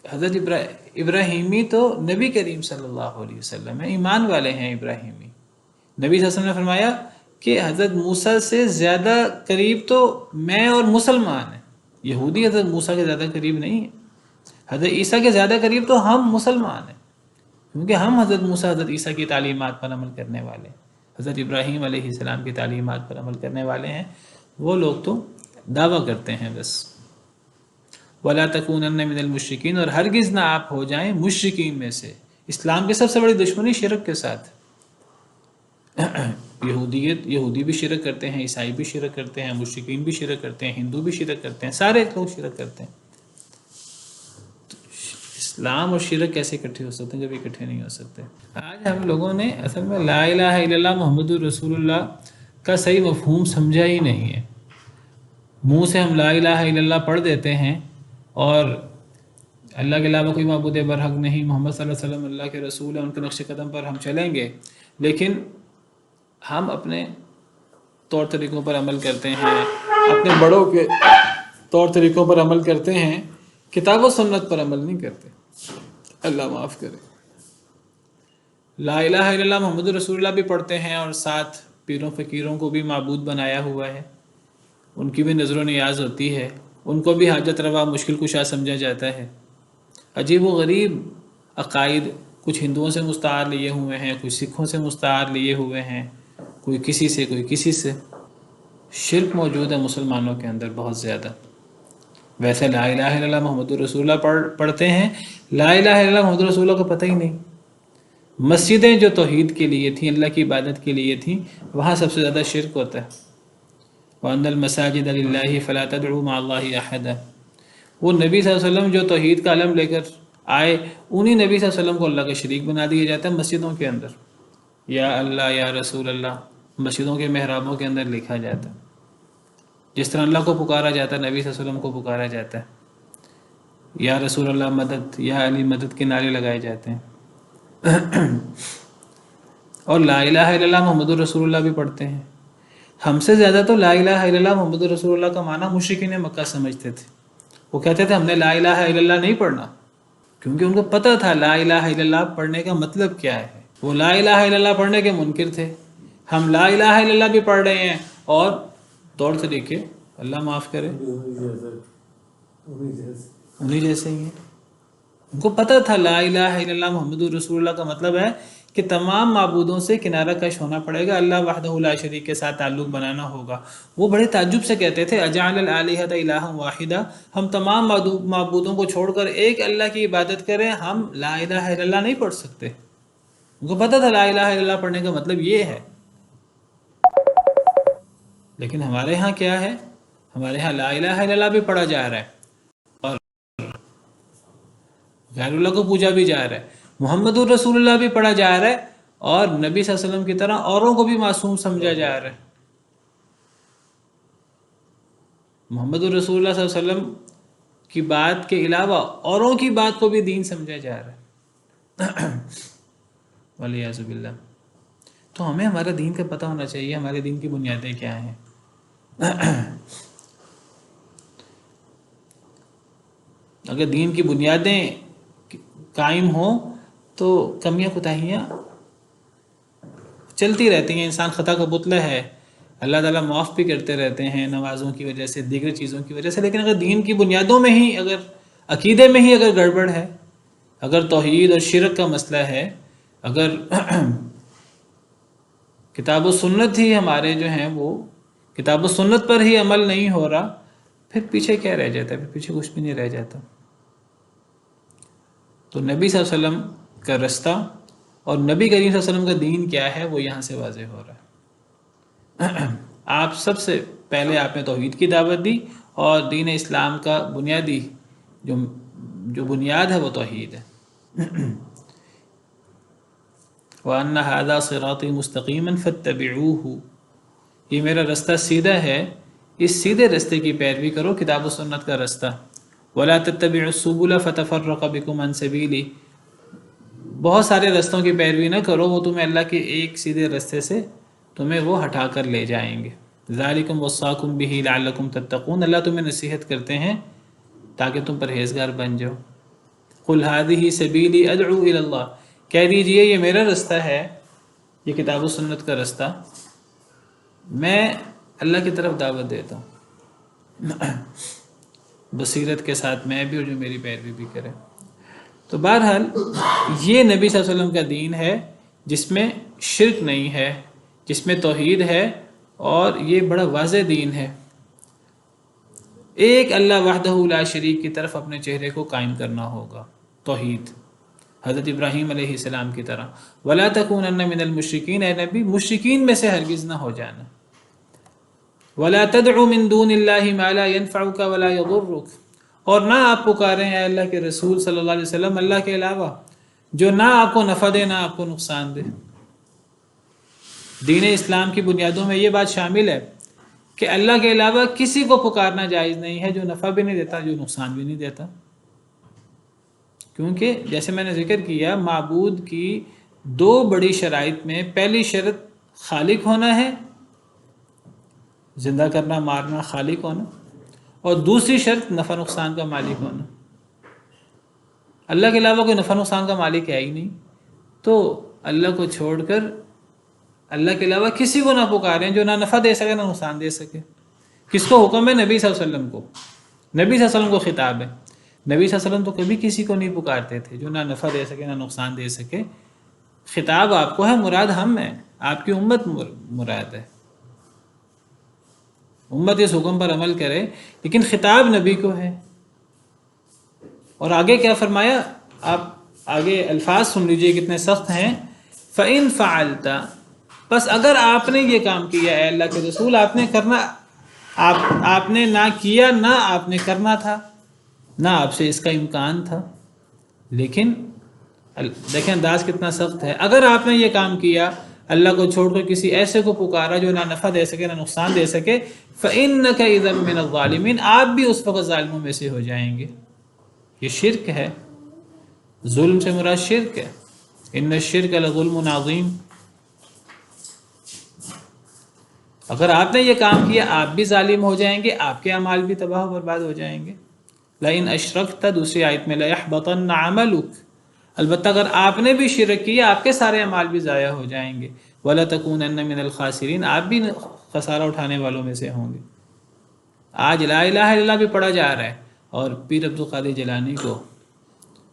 حضرت ابراہیمی تو نبی کریم صلی اللہ علیہ وسلم ہیں، ایمان والے ہیں ابراہیمی۔ نبی صلی اللہ علیہ وسلم نے فرمایا کہ حضرت موسیٰ سے زیادہ قریب تو میں اور مسلمان ہیں، یہودی حضرت موسیٰ کے زیادہ قریب نہیں ہیں، حضرت عیسیٰ کے زیادہ قریب تو ہم مسلمان ہیں، کیونکہ ہم حضرت موسیٰ حضرت عیسیٰ کی تعلیمات پر عمل کرنے والے ہیں، حضرت ابراہیم علیہ السلام کی تعلیمات پر عمل کرنے والے ہیں۔ وہ لوگ تو دعویٰ کرتے ہیں بس۔ وَلَا تَكُونَنَّ مِنَ الْمُشْرِكِينَ، اور ہرگز نہ آپ ہو جائیں مشرکین میں سے۔ اسلام کی سب سے بڑی دشمنی شرک کے ساتھ۔ یہودی بھی شرک کرتے ہیں، عیسائی بھی شرک کرتے ہیں، مشرکین بھی شرک کرتے ہیں، ہندو بھی شرک کرتے ہیں، سارے لوگ شرک کرتے ہیں۔ تو اسلام اور شرک کیسے اکٹھے ہو سکتے ہیں؟ کبھی اکٹھے نہیں ہو سکتے۔ آج ہم لوگوں نے اصل میں لا الہ الا اللہ محمد الرسول اللہ کا صحیح مفہوم سمجھا ہی نہیں ہے۔ منہ سے ہم لا الہ الا اللہ پڑھ دیتے ہیں اور اللہ کے علاوہ کوئی معبود برحق نہیں، محمد صلی اللہ علیہ وسلم اللہ کے رسول ہیں، ان کے نقش قدم پر ہم چلیں گے، لیکن ہم اپنے طور طریقوں پر عمل کرتے ہیں، اپنے بڑوں کے طور طریقوں پر عمل کرتے ہیں، کتاب و سنت پر عمل نہیں کرتے۔ اللہ معاف کرے۔ لا الہ الا اللہ محمد رسول اللہ بھی پڑھتے ہیں اور ساتھ پیروں فقیروں کو بھی معبود بنایا ہوا ہے، ان کی بھی نظر و نیاز ہوتی ہے، ان کو بھی حاجت روا مشکل کشا سمجھا جاتا ہے۔ عجیب و غریب عقائد کچھ ہندوؤں سے مستعار لیے ہوئے ہیں، کچھ سکھوں سے مستعار لیے ہوئے ہیں، کوئی کسی سے کوئی کسی سے۔ شرک موجود ہے مسلمانوں کے اندر بہت زیادہ۔ ویسے لا الہ الا اللہ محمد رسول اللہ پڑھتے ہیں، لا الہ الا اللہ محمد رسول اللہ کو پتہ ہی نہیں۔ مسجدیں جو توحید کے لیے تھیں، اللہ کی عبادت کے لیے تھیں، وہاں سب سے زیادہ شرک ہوتا ہے۔ وَأَنَّ الْمَسَاجِدَ لِلَّهِ فَلَا تَدْعُوا مَعَ اللَّهِ أَحَدًا، وہ نبی صلی اللہ علیہ وسلم جو توحید کا علم لے کر آئے، انہی نبی صلی اللہ علیہ وسلم کو اللہ کا شریک بنا دیا جاتا ہے مسجدوں کے اندر۔ یا اللہ یا رسول اللہ مسجدوں کے محرابوں کے اندر لکھا جاتا ہے۔ جس طرح اللہ کو پکارا جاتا ہے، نبی صلی اللہ علیہ وسلم کو پکارا جاتا ہے، یا رسول اللہ مدد، یا علی مدد کے نعرے لگائے جاتے ہیں۔ اور لا الہ الا اللہ محمد رسول اللہ بھی پڑھتے ہیں۔ ہم سے زیادہ تو لا الہ الا اللہ محمد رسول اللہ کا معنی مشرکین مکہ سمجھتے تھے۔ وہ کہتے تھے ہم نے لا الہ الا اللہ نہیں پڑھنا، کیونکہ ان کو پتہ تھا لا الہ الا اللہ پڑھنے کا مطلب کیا ہے۔ وہ لا الہ الا اللہ پڑھنے کے منکر تھے۔ ہم لا الہ الا اللہ بھی پڑھ رہے ہیں اور طور طریقے اللہ معاف کرے انہی جیسے ہی ہیں۔ ان کو پتہ تھا لا الہ الا اللہ محمد رسول اللہ کا مطلب ہے کہ تمام معبودوں سے کنارہ کش ہونا پڑے گا، اللہ وحدہ لا شریک کے ساتھ تعلق بنانا ہوگا۔ وہ بڑے تعجب سے کہتے تھے اجعل الالہۃ الہا واحدا، ہم تمام معبودوں کو چھوڑ کر ایک اللہ کی عبادت کریں، ہم لا الہ الا اللہ نہیں پڑھ سکتے۔ ان کو پتہ تھا لا الہ الا اللہ پڑھنے کا مطلب یہ ہے۔ لیکن ہمارے ہاں کیا ہے؟ ہمارے ہاں لا الہ الا اللہ بھی پڑھا جا رہا ہے اور غیر اللہ کو پوجا بھی جا رہا ہے، محمد الرسول اللہ بھی پڑھا جا رہا ہے، اور نبی صلی اللہ علیہ وسلم کی طرح اوروں کو بھی معصوم سمجھا جا رہا ہے۔ محمد الرسول اللہ صلی اللہ علیہ وسلم کی بات کے علاوہ اوروں کی بات کو بھی دین سمجھا جا رہا ہے۔ والعیاذ باللہ۔ تو ہمیں ہمارا دین کا پتہ ہونا چاہیے، ہمارے دین کی بنیادیں کیا ہیں۔ اگر دین کی بنیادیں قائم ہوں تو کمیاں کوتاہیاں چلتی رہتی ہیں، انسان خطا کا پتلا ہے، اللہ تعالیٰ معاف بھی کرتے رہتے ہیں نمازوں کی وجہ سے، دیگر چیزوں کی وجہ سے، لیکن اگر دین کی بنیادوں میں ہی، اگر عقیدے میں ہی اگر گڑبڑ ہے، اگر توحید اور شرک کا مسئلہ ہے، اگر کتاب و سنت ہی ہمارے جو ہیں وہ کتاب و سنت پر ہی عمل نہیں ہو رہا، پھر پیچھے کیا رہ جاتا ہے؟ پھر پیچھے کچھ بھی نہیں رہ جاتا۔ تو نبی صلی اللہ علیہ وسلم کا رستہ اور نبی کریم صلی اللہ علیہ وسلم کا دین کیا ہے وہ یہاں سے واضح ہو رہا ہے۔ آپ سب سے پہلے آپ نے توحید کی دعوت دی، اور دین اسلام کا بنیادی جو بنیاد ہے وہ توحید ہے۔ وَأَنَّ هَذَا صِرَاطِي مُسْتَقِيمًا فَاتَّبِعُوهُ، یہ میرا رستہ سیدھا ہے، اس سیدھے رستے کی پیروی کرو، کتاب و سنت کا رستہ۔ وَلَا تَتَّبِعُوا السُّبُلَ فَتَفَرَّقَ بِكُمْ عَنْ سَبِيلِهِ، بہت سارے رستوں کی پیروی نہ کرو، وہ تمہیں اللہ کے ایک سیدھے رستے سے تمہیں وہ ہٹا کر لے جائیں گے۔ ذَلِكُمْ وَصَّاكُمْ بِهِ لَعَلَّكُمْ تَتَّقُونَ، اللہ تمہیں نصیحت کرتے ہیں تاکہ تم پرہیزگار بن جاؤ۔ قُلْ هَذِهِ سَبِيلِي أَدْعُو إِلَى اللَّهِ، کہہ دیجئے یہ میرا رستہ ہے، یہ کتاب و سنت کا رستہ، میں اللہ کی طرف دعوت دیتا ہوں، بصیرت کے ساتھ میں بھی اور جو میری پیروی بھی کرے۔ تو بہرحال یہ نبی صلی اللہ علیہ وسلم کا دین ہے جس میں شرک نہیں ہے، جس میں توحید ہے، اور یہ بڑا واضح دین ہے۔ ایک اللہ وحدہ لا شریک کی طرف اپنے چہرے کو قائم کرنا ہوگا، توحید، حضرت ابراہیم علیہ السلام کی طرح۔ وَلَا تَكُونَنَّ مِنَ الْمُشْرِكِينَ، اے نبی مشرکین میں سے ہرگز نہ ہو جانا۔ وَلَا تَدْعُ مِن دُونِ اللَّهِ مَا لَا يَنْفَعُكَ وَلَا يَضُرُّكَ، اور نہ آپ پکاریں اے اللہ کے رسول صلی اللہ علیہ وسلم اللہ کے علاوہ جو نہ آپ کو نفع دے نہ آپ کو نقصان دے۔ دین اسلام کی بنیادوں میں یہ بات شامل ہے کہ اللہ کے علاوہ کسی کو پکارنا جائز نہیں ہے، جو نفع بھی نہیں دیتا، جو نقصان بھی نہیں دیتا، کیونکہ جیسے میں نے ذکر کیا معبود کی دو بڑی شرائط میں پہلی شرط خالق ہونا ہے، زندہ کرنا مارنا خالق ہونا، اور دوسری شرط نفع نقصان کا مالک ہونا۔ اللہ کے علاوہ کوئی نفع نقصان کا مالک ہے ہی نہیں، تو اللہ کو چھوڑ کر اللہ کے علاوہ کسی کو نہ پکاریں جو نہ نفع دے سکے نہ نقصان دے سکے۔ کس کو حکم ہے؟ نبی صلی اللہ علیہ وسلم کو، نبی صلی اللہ علیہ وسلم کو خطاب ہے۔ نبی صلی اللہ علیہ وسلم تو کبھی کسی کو نہیں پکارتے تھے جو نہ نفع دے سکے نہ نقصان دے سکے۔ خطاب آپ کو ہے، مراد ہم ہیں، آپ کی امت مراد ہے، امت اس حکم پر عمل کرے، لیکن خطاب نبی کو ہے۔ اور آگے کیا فرمایا؟ آپ آگے الفاظ سن لیجئے کتنے سخت ہیں۔ فَإِن فَعَلْتَ، بس اگر آپ نے یہ کام کیا ہے اللہ کے رسول، آپ نے کرنا، آپ نے نہ کیا، نہ آپ نے کرنا تھا، نہ آپ سے اس کا امکان تھا، لیکن دیکھیں انداز کتنا سخت ہے۔ اگر آپ نے یہ کام کیا، اللہ کو چھوڑ کر کسی ایسے کو پکارا جو نہ نفع دے سکے نہ نقصان دے سکے، فَإِنَّكَ إِذًا مِّنَ الظَّالِمِينَ، آپ بھی اس وقت ظالموں میں سے ہو جائیں گے۔ یہ شرک ہے، ظلم سے مراد شرک ہے۔ إِنَّ الشِّرْكَ لَظُلْمٌ عَظِيمٌ، اگر آپ نے یہ کام کیا آپ بھی ظالم ہو جائیں گے، آپ کے اعمال بھی تباہ و برباد ہو جائیں گے۔ لَإِنْ أَشْرَكْتَ، دوسری آیت میں لَيَحْبَطَنَّ عَمَلُكَ، البتہ اگر آپ نے بھی شرک کیا آپ کے سارے اعمال بھی ضائع ہو جائیں گے۔ وَلَتَكُونَنَّ مِنَ الْخَاسِرِينَ، آپ بھی خسارہ اٹھانے والوں میں سے ہوں گے۔ آج لا الہ الا اللہ بھی پڑھا جا رہا ہے، اور پیر عبدالقادر جیلانی کو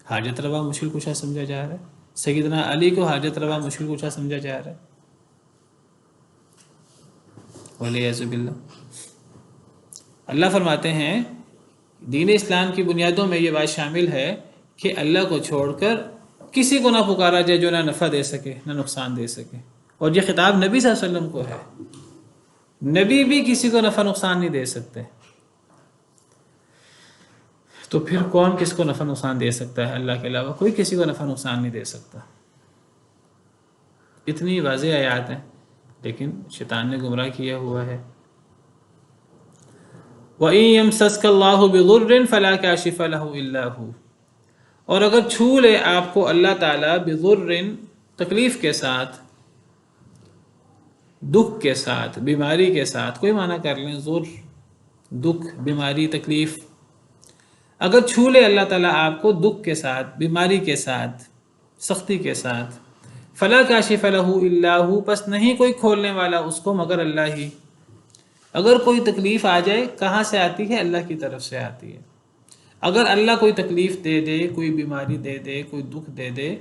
حاجت روا مشکل کشا سمجھا جا رہا ہے، سیدنا علی کو حاجت روا مشکل کشا سمجھا جا رہا ہے، والعیاذ باللہ۔ اللہ فرماتے ہیں دین اسلام کی بنیادوں میں یہ بات شامل ہے کہ اللہ کو چھوڑ کر کسی کو نہ پکارا جائے جو نہ نفع دے سکے نہ نقصان دے سکے، اور یہ خطاب نبی صلی اللہ علیہ وسلم کو ہے۔ نبی بھی کسی کو نفع نقصان نہیں دے سکتے، تو پھر کون کس کو نفع نقصان دے سکتا ہے؟ اللہ کے علاوہ کوئی کسی کو نفع نقصان نہیں دے سکتا۔ اتنی واضح آیات ہیں، لیکن شیطان نے گمراہ کیا ہوا ہے۔ وَإِن يَمْسَسْكَ اللَّهُ بِضُرٍّ فَلَا كَاشِفَ لَهُ إِلَّا هُوَ، اور اگر چھو لے آپ کو اللہ تعالیٰ بضر، تکلیف کے ساتھ، دکھ کے ساتھ، بیماری کے ساتھ، کوئی معنی کر لیں، زور، دکھ، بیماری، تکلیف، اگر چھو لے اللہ تعالیٰ آپ کو دکھ کے ساتھ، بیماری کے ساتھ، سختی کے ساتھ، فلا کاشف لہ الا ہو، پس نہیں کوئی کھولنے والا اس کو مگر اللہ ہی۔ اگر کوئی تکلیف آ جائے کہاں سے آتی ہے؟ اللہ کی طرف سے آتی ہے۔ اگر اللہ کوئی تکلیف دے دے، کوئی بیماری دے دے، کوئی دکھ دے دے،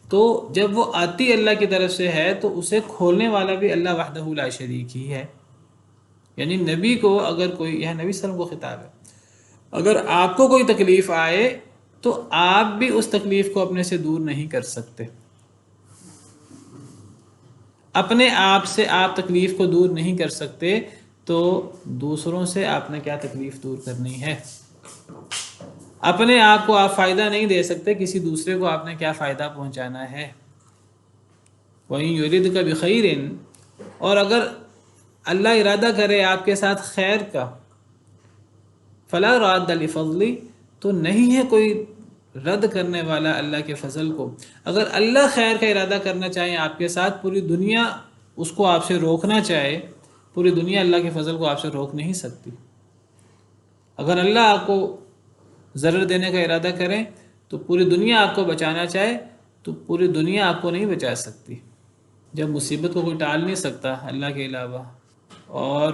تو جب وہ آتی اللہ کی طرف سے ہے تو اسے کھولنے والا بھی اللہ وحدہ لا شریک ہی ہے۔ یعنی نبی کو اگر کوئی، یہ نبی صلی اللہ علیہ وسلم کو خطاب ہے، اگر آپ کو کوئی تکلیف آئے تو آپ بھی اس تکلیف کو اپنے سے دور نہیں کر سکتے، اپنے آپ سے آپ تکلیف کو دور نہیں کر سکتے، تو دوسروں سے آپ نے کیا تکلیف دور کرنی ہے؟ اپنے آپ کو آپ فائدہ نہیں دے سکتے، کسی دوسرے کو آپ نے کیا فائدہ پہنچانا ہے؟ وَإِن يُرِدْكَ بِخَيْرٍ، اور اگر اللہ ارادہ کرے آپ کے ساتھ خیر کا، فَلَا رَادَّ لِفَضْلِ، تو نہیں ہے کوئی رد کرنے والا اللہ کے فضل کو۔ اگر اللہ خیر کا ارادہ کرنا چاہیں آپ کے ساتھ، پوری دنیا اس کو آپ سے روکنا چاہے، پوری دنیا اللہ کے فضل کو آپ سے روک نہیں سکتی۔ اگر اللہ آپ کو ضرر دینے کا ارادہ کریں تو پوری دنیا آپ کو بچانا چاہے تو پوری دنیا آپ کو نہیں بچا سکتی۔ جب مصیبت کو کوئی ٹال نہیں سکتا اللہ کے علاوہ، اور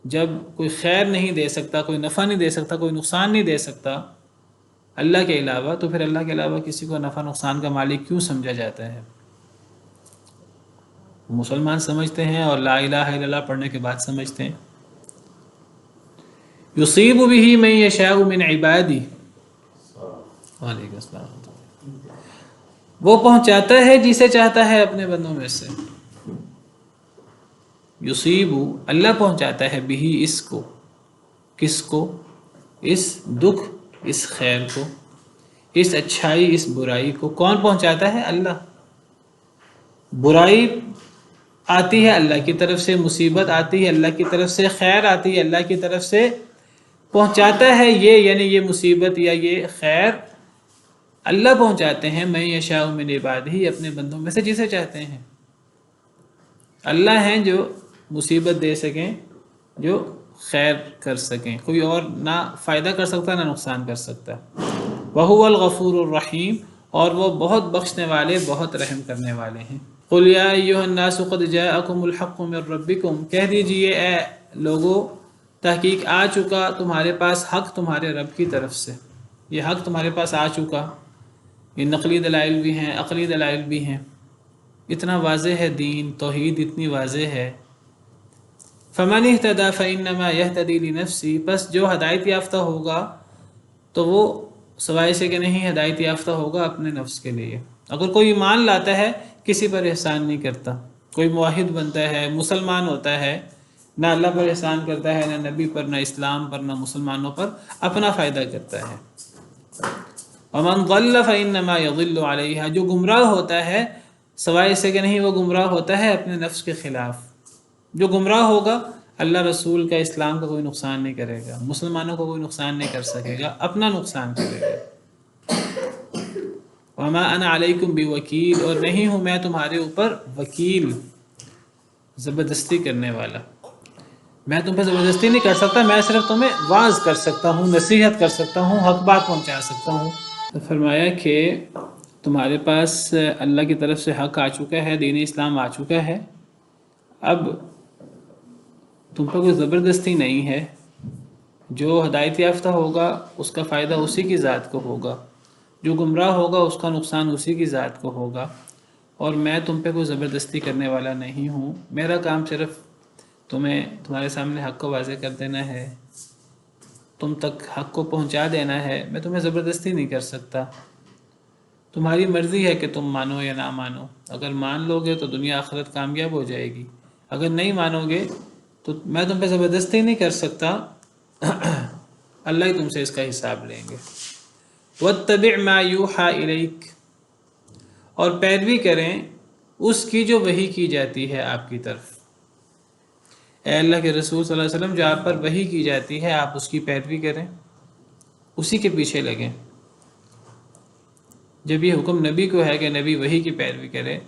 جب کوئی خیر نہیں دے سکتا، کوئی نفع نہیں دے سکتا، کوئی نقصان نہیں دے سکتا اللہ کے علاوہ، تو پھر اللہ کے علاوہ کسی کو نفع نقصان کا مالک کیوں سمجھا جاتا ہے؟ مسلمان سمجھتے ہیں اور لا الہ الا اللہ پڑھنے کے بعد سمجھتے ہیں۔ یصیب به من یشاء من عبادی، وعلیکم السلام، وہ پہنچاتا ہے جسے چاہتا ہے اپنے بندوں میں سے۔ یصیب، اللہ پہنچاتا ہے، بھی اس کو، کس کو؟ اس دکھ، اس خیر کو، اس اچھائی، اس برائی کو کون پہنچاتا ہے؟ اللہ۔ برائی آتی ہے اللہ کی طرف سے، مصیبت آتی ہے اللہ کی طرف سے، خیر آتی ہے اللہ کی طرف سے، پہنچاتا ہے یہ، یعنی یہ مصیبت یا یہ خیر اللہ پہنچاتے ہیں، میں یشاء من عبادہ، اپنے بندوں میں سے جسے چاہتے ہیں۔ اللہ ہیں جو مصیبت دے سکیں، جو خیر کر سکیں، کوئی اور نہ فائدہ کر سکتا نہ نقصان کر سکتا۔ وَهُوَ الْغَفُورُ الرَّحِيمُ، اور وہ بہت بخشنے والے، بہت رحم کرنے والے ہیں۔ قُلْ يَا أَيُّهَا النَّاسُ قَدْ جَاءَكُمُ الْحَقُّ مِنْ رَبِّكُمْ، کہہ دیجئے اے لوگو، تحقیق آ چکا تمہارے پاس حق تمہارے رب کی طرف سے۔ یہ حق تمہارے پاس آ چکا، یہ نقلی دلائل بھی ہیں، عقلی دلائل بھی ہیں، اتنا واضح ہے دین، توحید اتنی واضح ہے۔ فَمَنِ اهْتَدَى فَإِنَّمَا يَهْتَدِي لِنَفْسِهِ، پس جو ہدایت یافتہ ہوگا تو وہ سوائے سے کہ نہیں ہدایت یافتہ ہوگا اپنے نفس کے لیے۔ اگر کوئی ایمان لاتا ہے کسی پر احسان نہیں کرتا، کوئی موحد بنتا ہے، مسلمان ہوتا ہے، نہ اللہ پر احسان کرتا ہے، نہ نبی پر، نہ اسلام پر، نہ مسلمانوں پر، اپنا فائدہ کرتا ہے۔ وَمَنْ ضَلَّ فَإِنَّمَا يَضِلُّ عَلَيْهَا، جو گمراہ ہوتا ہے سوائے سے کہ نہیں وہ گمراہ ہوتا ہے اپنے نفس کے خلاف۔ جو گمراہ ہوگا اللہ رسول کا، اسلام کا کوئی نقصان نہیں کرے گا، مسلمانوں کو کوئی نقصان نہیں کر سکے گا، اپنا نقصان کرے گا۔ وَمَا أَنَا عَلَيْكُمْ بِوَكِيلٍ، اور نہیں ہوں میں تمہارے اوپر وکیل، زبردستی کرنے والا۔ میں تم پہ زبردستی نہیں کر سکتا، میں صرف تمہیں واعظ کر سکتا ہوں، نصیحت کر سکتا ہوں، حق بات پہنچا سکتا ہوں۔ تو فرمایا کہ تمہارے پاس اللہ کی طرف سے حق آ چکا ہے، دین اسلام آ چکا ہے، اب تم پہ کوئی زبردستی نہیں ہے، جو ہدایت یافتہ ہوگا اس کا فائدہ اسی کی ذات کو ہوگا، جو گمراہ ہوگا اس کا نقصان اسی کی ذات کو ہوگا، اور میں تم پہ کوئی زبردستی کرنے والا نہیں ہوں۔ میرا کام صرف تمہارے سامنے حق کو واضح کر دینا ہے، تم تک حق کو پہنچا دینا ہے، میں تمہیں زبردستی نہیں کر سکتا۔ تمہاری مرضی ہے کہ تم مانو یا نہ مانو، اگر مان لو گے تو دنیا آخرت کامیاب ہو جائے گی، اگر نہیں مانو گے تو میں تم پہ زبردستی نہیں کر سکتا، اللہ ہی تم سے اس کا حساب لیں گے۔ وَاتَّبِعْ مَا يُوحَى إِلَيْكَ، اور پیروی کریں اس کی جو وحی کی جاتی ہے آپ کی طرف۔ اے اللہ کے رسول صلی اللہ علیہ وسلم، جو آپ پر وحی کی جاتی ہے آپ اس کی پیروی کریں، اسی کے پیچھے لگیں۔ جب یہ حکم نبی کو ہے کہ نبی وحی کی پیروی کرے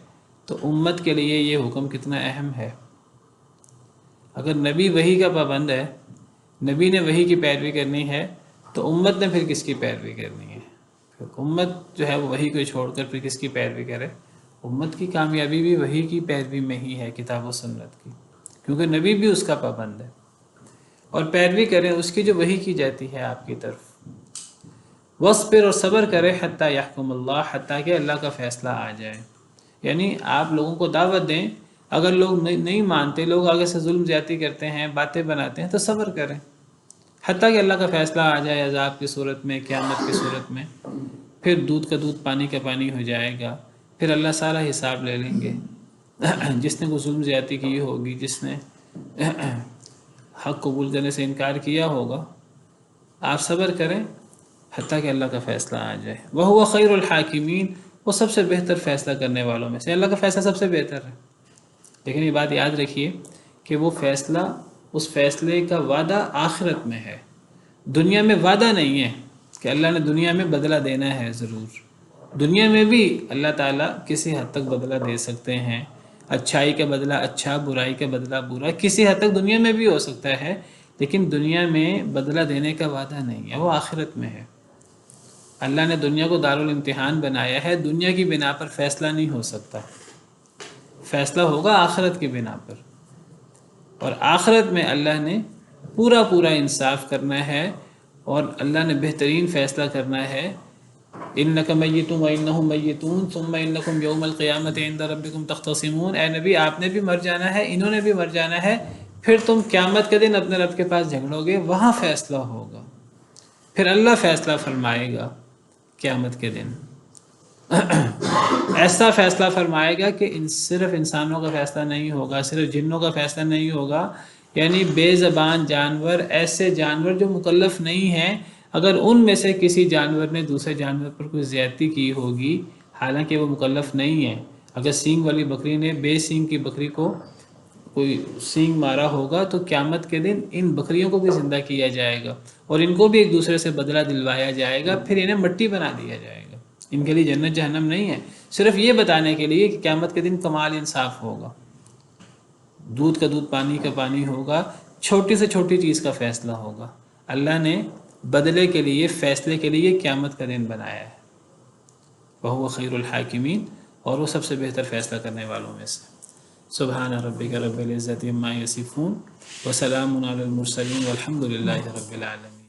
تو امت کے لیے یہ حکم کتنا اہم ہے۔ اگر نبی وحی کا پابند ہے، نبی نے وحی کی پیروی کرنی ہے، تو امت نے پھر کس کی پیروی کرنی ہے؟ پھر امت جو ہے وہ وحی کو چھوڑ کر پھر کس کی پیروی کرے؟ امت کی کامیابی بھی وحی کی پیروی میں ہی ہے، کتاب و سنت کی، کیونکہ نبی بھی اس کا پابند ہے۔ اور پیروی کریں اس کی جو وحی کی جاتی ہے آپ کی طرف۔ وَاصْبِرْ، اور صبر کرے، حتیٰ یحکم اللہ، حتیٰ کہ اللہ کا فیصلہ آ جائے۔ یعنی آپ لوگوں کو دعوت دیں، اگر لوگ نہیں مانتے، لوگ آگے سے ظلم زیادتی کرتے ہیں، باتیں بناتے ہیں، تو صبر کریں حتیٰ کہ اللہ کا فیصلہ آ جائے، عذاب کی صورت میں، قیامت کی صورت میں۔ پھر دودھ کا دودھ پانی کا پانی ہو جائے گا، پھر اللہ سارا حساب لے لیں گے۔ جس نے کوئی ظلم زیادتی کی ہوگی، جس نے حق قبول کرنے سے انکار کیا ہوگا، آپ صبر کریں حتیٰ کہ اللہ کا فیصلہ آ جائے۔ وَهُوَ خَيْرُ الْحَاكِمِينَ، وہ سب سے بہتر فیصلہ کرنے والوں میں سے، اللہ کا فیصلہ سب سے بہتر ہے۔ لیکن یہ بات یاد رکھیے کہ وہ فیصلہ، اس فیصلے کا وعدہ آخرت میں ہے، دنیا میں وعدہ نہیں ہے کہ اللہ نے دنیا میں بدلہ دینا ہے۔ ضرور دنیا میں بھی اللہ تعالیٰ کسی حد تک بدلہ دے سکتے ہیں، اچھائی کا بدلہ اچھا، برائی کا بدلہ برا، کسی حد تک دنیا میں بھی ہو سکتا ہے، لیکن دنیا میں بدلہ دینے کا وعدہ نہیں ہے، وہ آخرت میں ہے۔ اللہ نے دنیا کو دارالامتحان بنایا ہے، دنیا کی بنا پر فیصلہ نہیں ہو سکتا، فیصلہ ہوگا آخرت کی بنا پر۔ اور آخرت میں اللہ نے پورا انصاف کرنا ہے، اور اللہ نے بہترین فیصلہ کرنا ہے۔ اِنَّكَ مَيِّتٌ وَإِنَّهُمْ مَيِّتُونَ ثُمَّ إِنَّكُمْ يَوْمَ الْقِيَامَةِ عِنْدَ رَبِّكُمْ تَخْتَصِمُونَ۔ اے نبی، آپ نے بھی مر جانا ہے، انہوں نے بھی مر جانا ہے، پھر تم قیامت کے دن اپنے رب کے پاس جھگڑو گے، وہاں فیصلہ ہوگا، پھر اللہ فیصلہ فرمائے گا قیامت کے دن۔ ایسا فیصلہ فرمائے گا کہ صرف انسانوں کا فیصلہ نہیں ہوگا، صرف جنوں کا فیصلہ نہیں ہوگا، یعنی بے زبان جانور، ایسے جانور جو مکلف نہیں ہیں، اگر ان میں سے کسی جانور نے دوسرے جانور پر کوئی زیادتی کی ہوگی، حالانکہ وہ مکلف نہیں ہے، اگر سینگ والی بکری نے بے سینگ کی بکری کو کوئی سینگ مارا ہوگا، تو قیامت کے دن ان بکریوں کو بھی زندہ کیا جائے گا، اور ان کو بھی ایک دوسرے سے بدلہ دلوایا جائے گا، پھر انہیں مٹی بنا دیا جائے گا۔ ان کے لیے جنت جہنم نہیں ہے، صرف یہ بتانے کے لیے کہ قیامت کے دن کمال انصاف ہوگا، دودھ کا دودھ پانی کا پانی ہوگا، چھوٹی سے چھوٹی چیز کا فیصلہ ہوگا۔ اللہ نے بدلے کے لیے، فیصلے کے لیے قیامت کا دن بنایا ہے۔ وَهُوَ خَيْرُ الْحَاكِمِينَ، اور وہ سب سے بہتر فیصلہ کرنے والوں میں سے۔ سبحان ربک رب العزت عما یصفون، وسلام علی المرسلین، والحمد للہ رب العالمین۔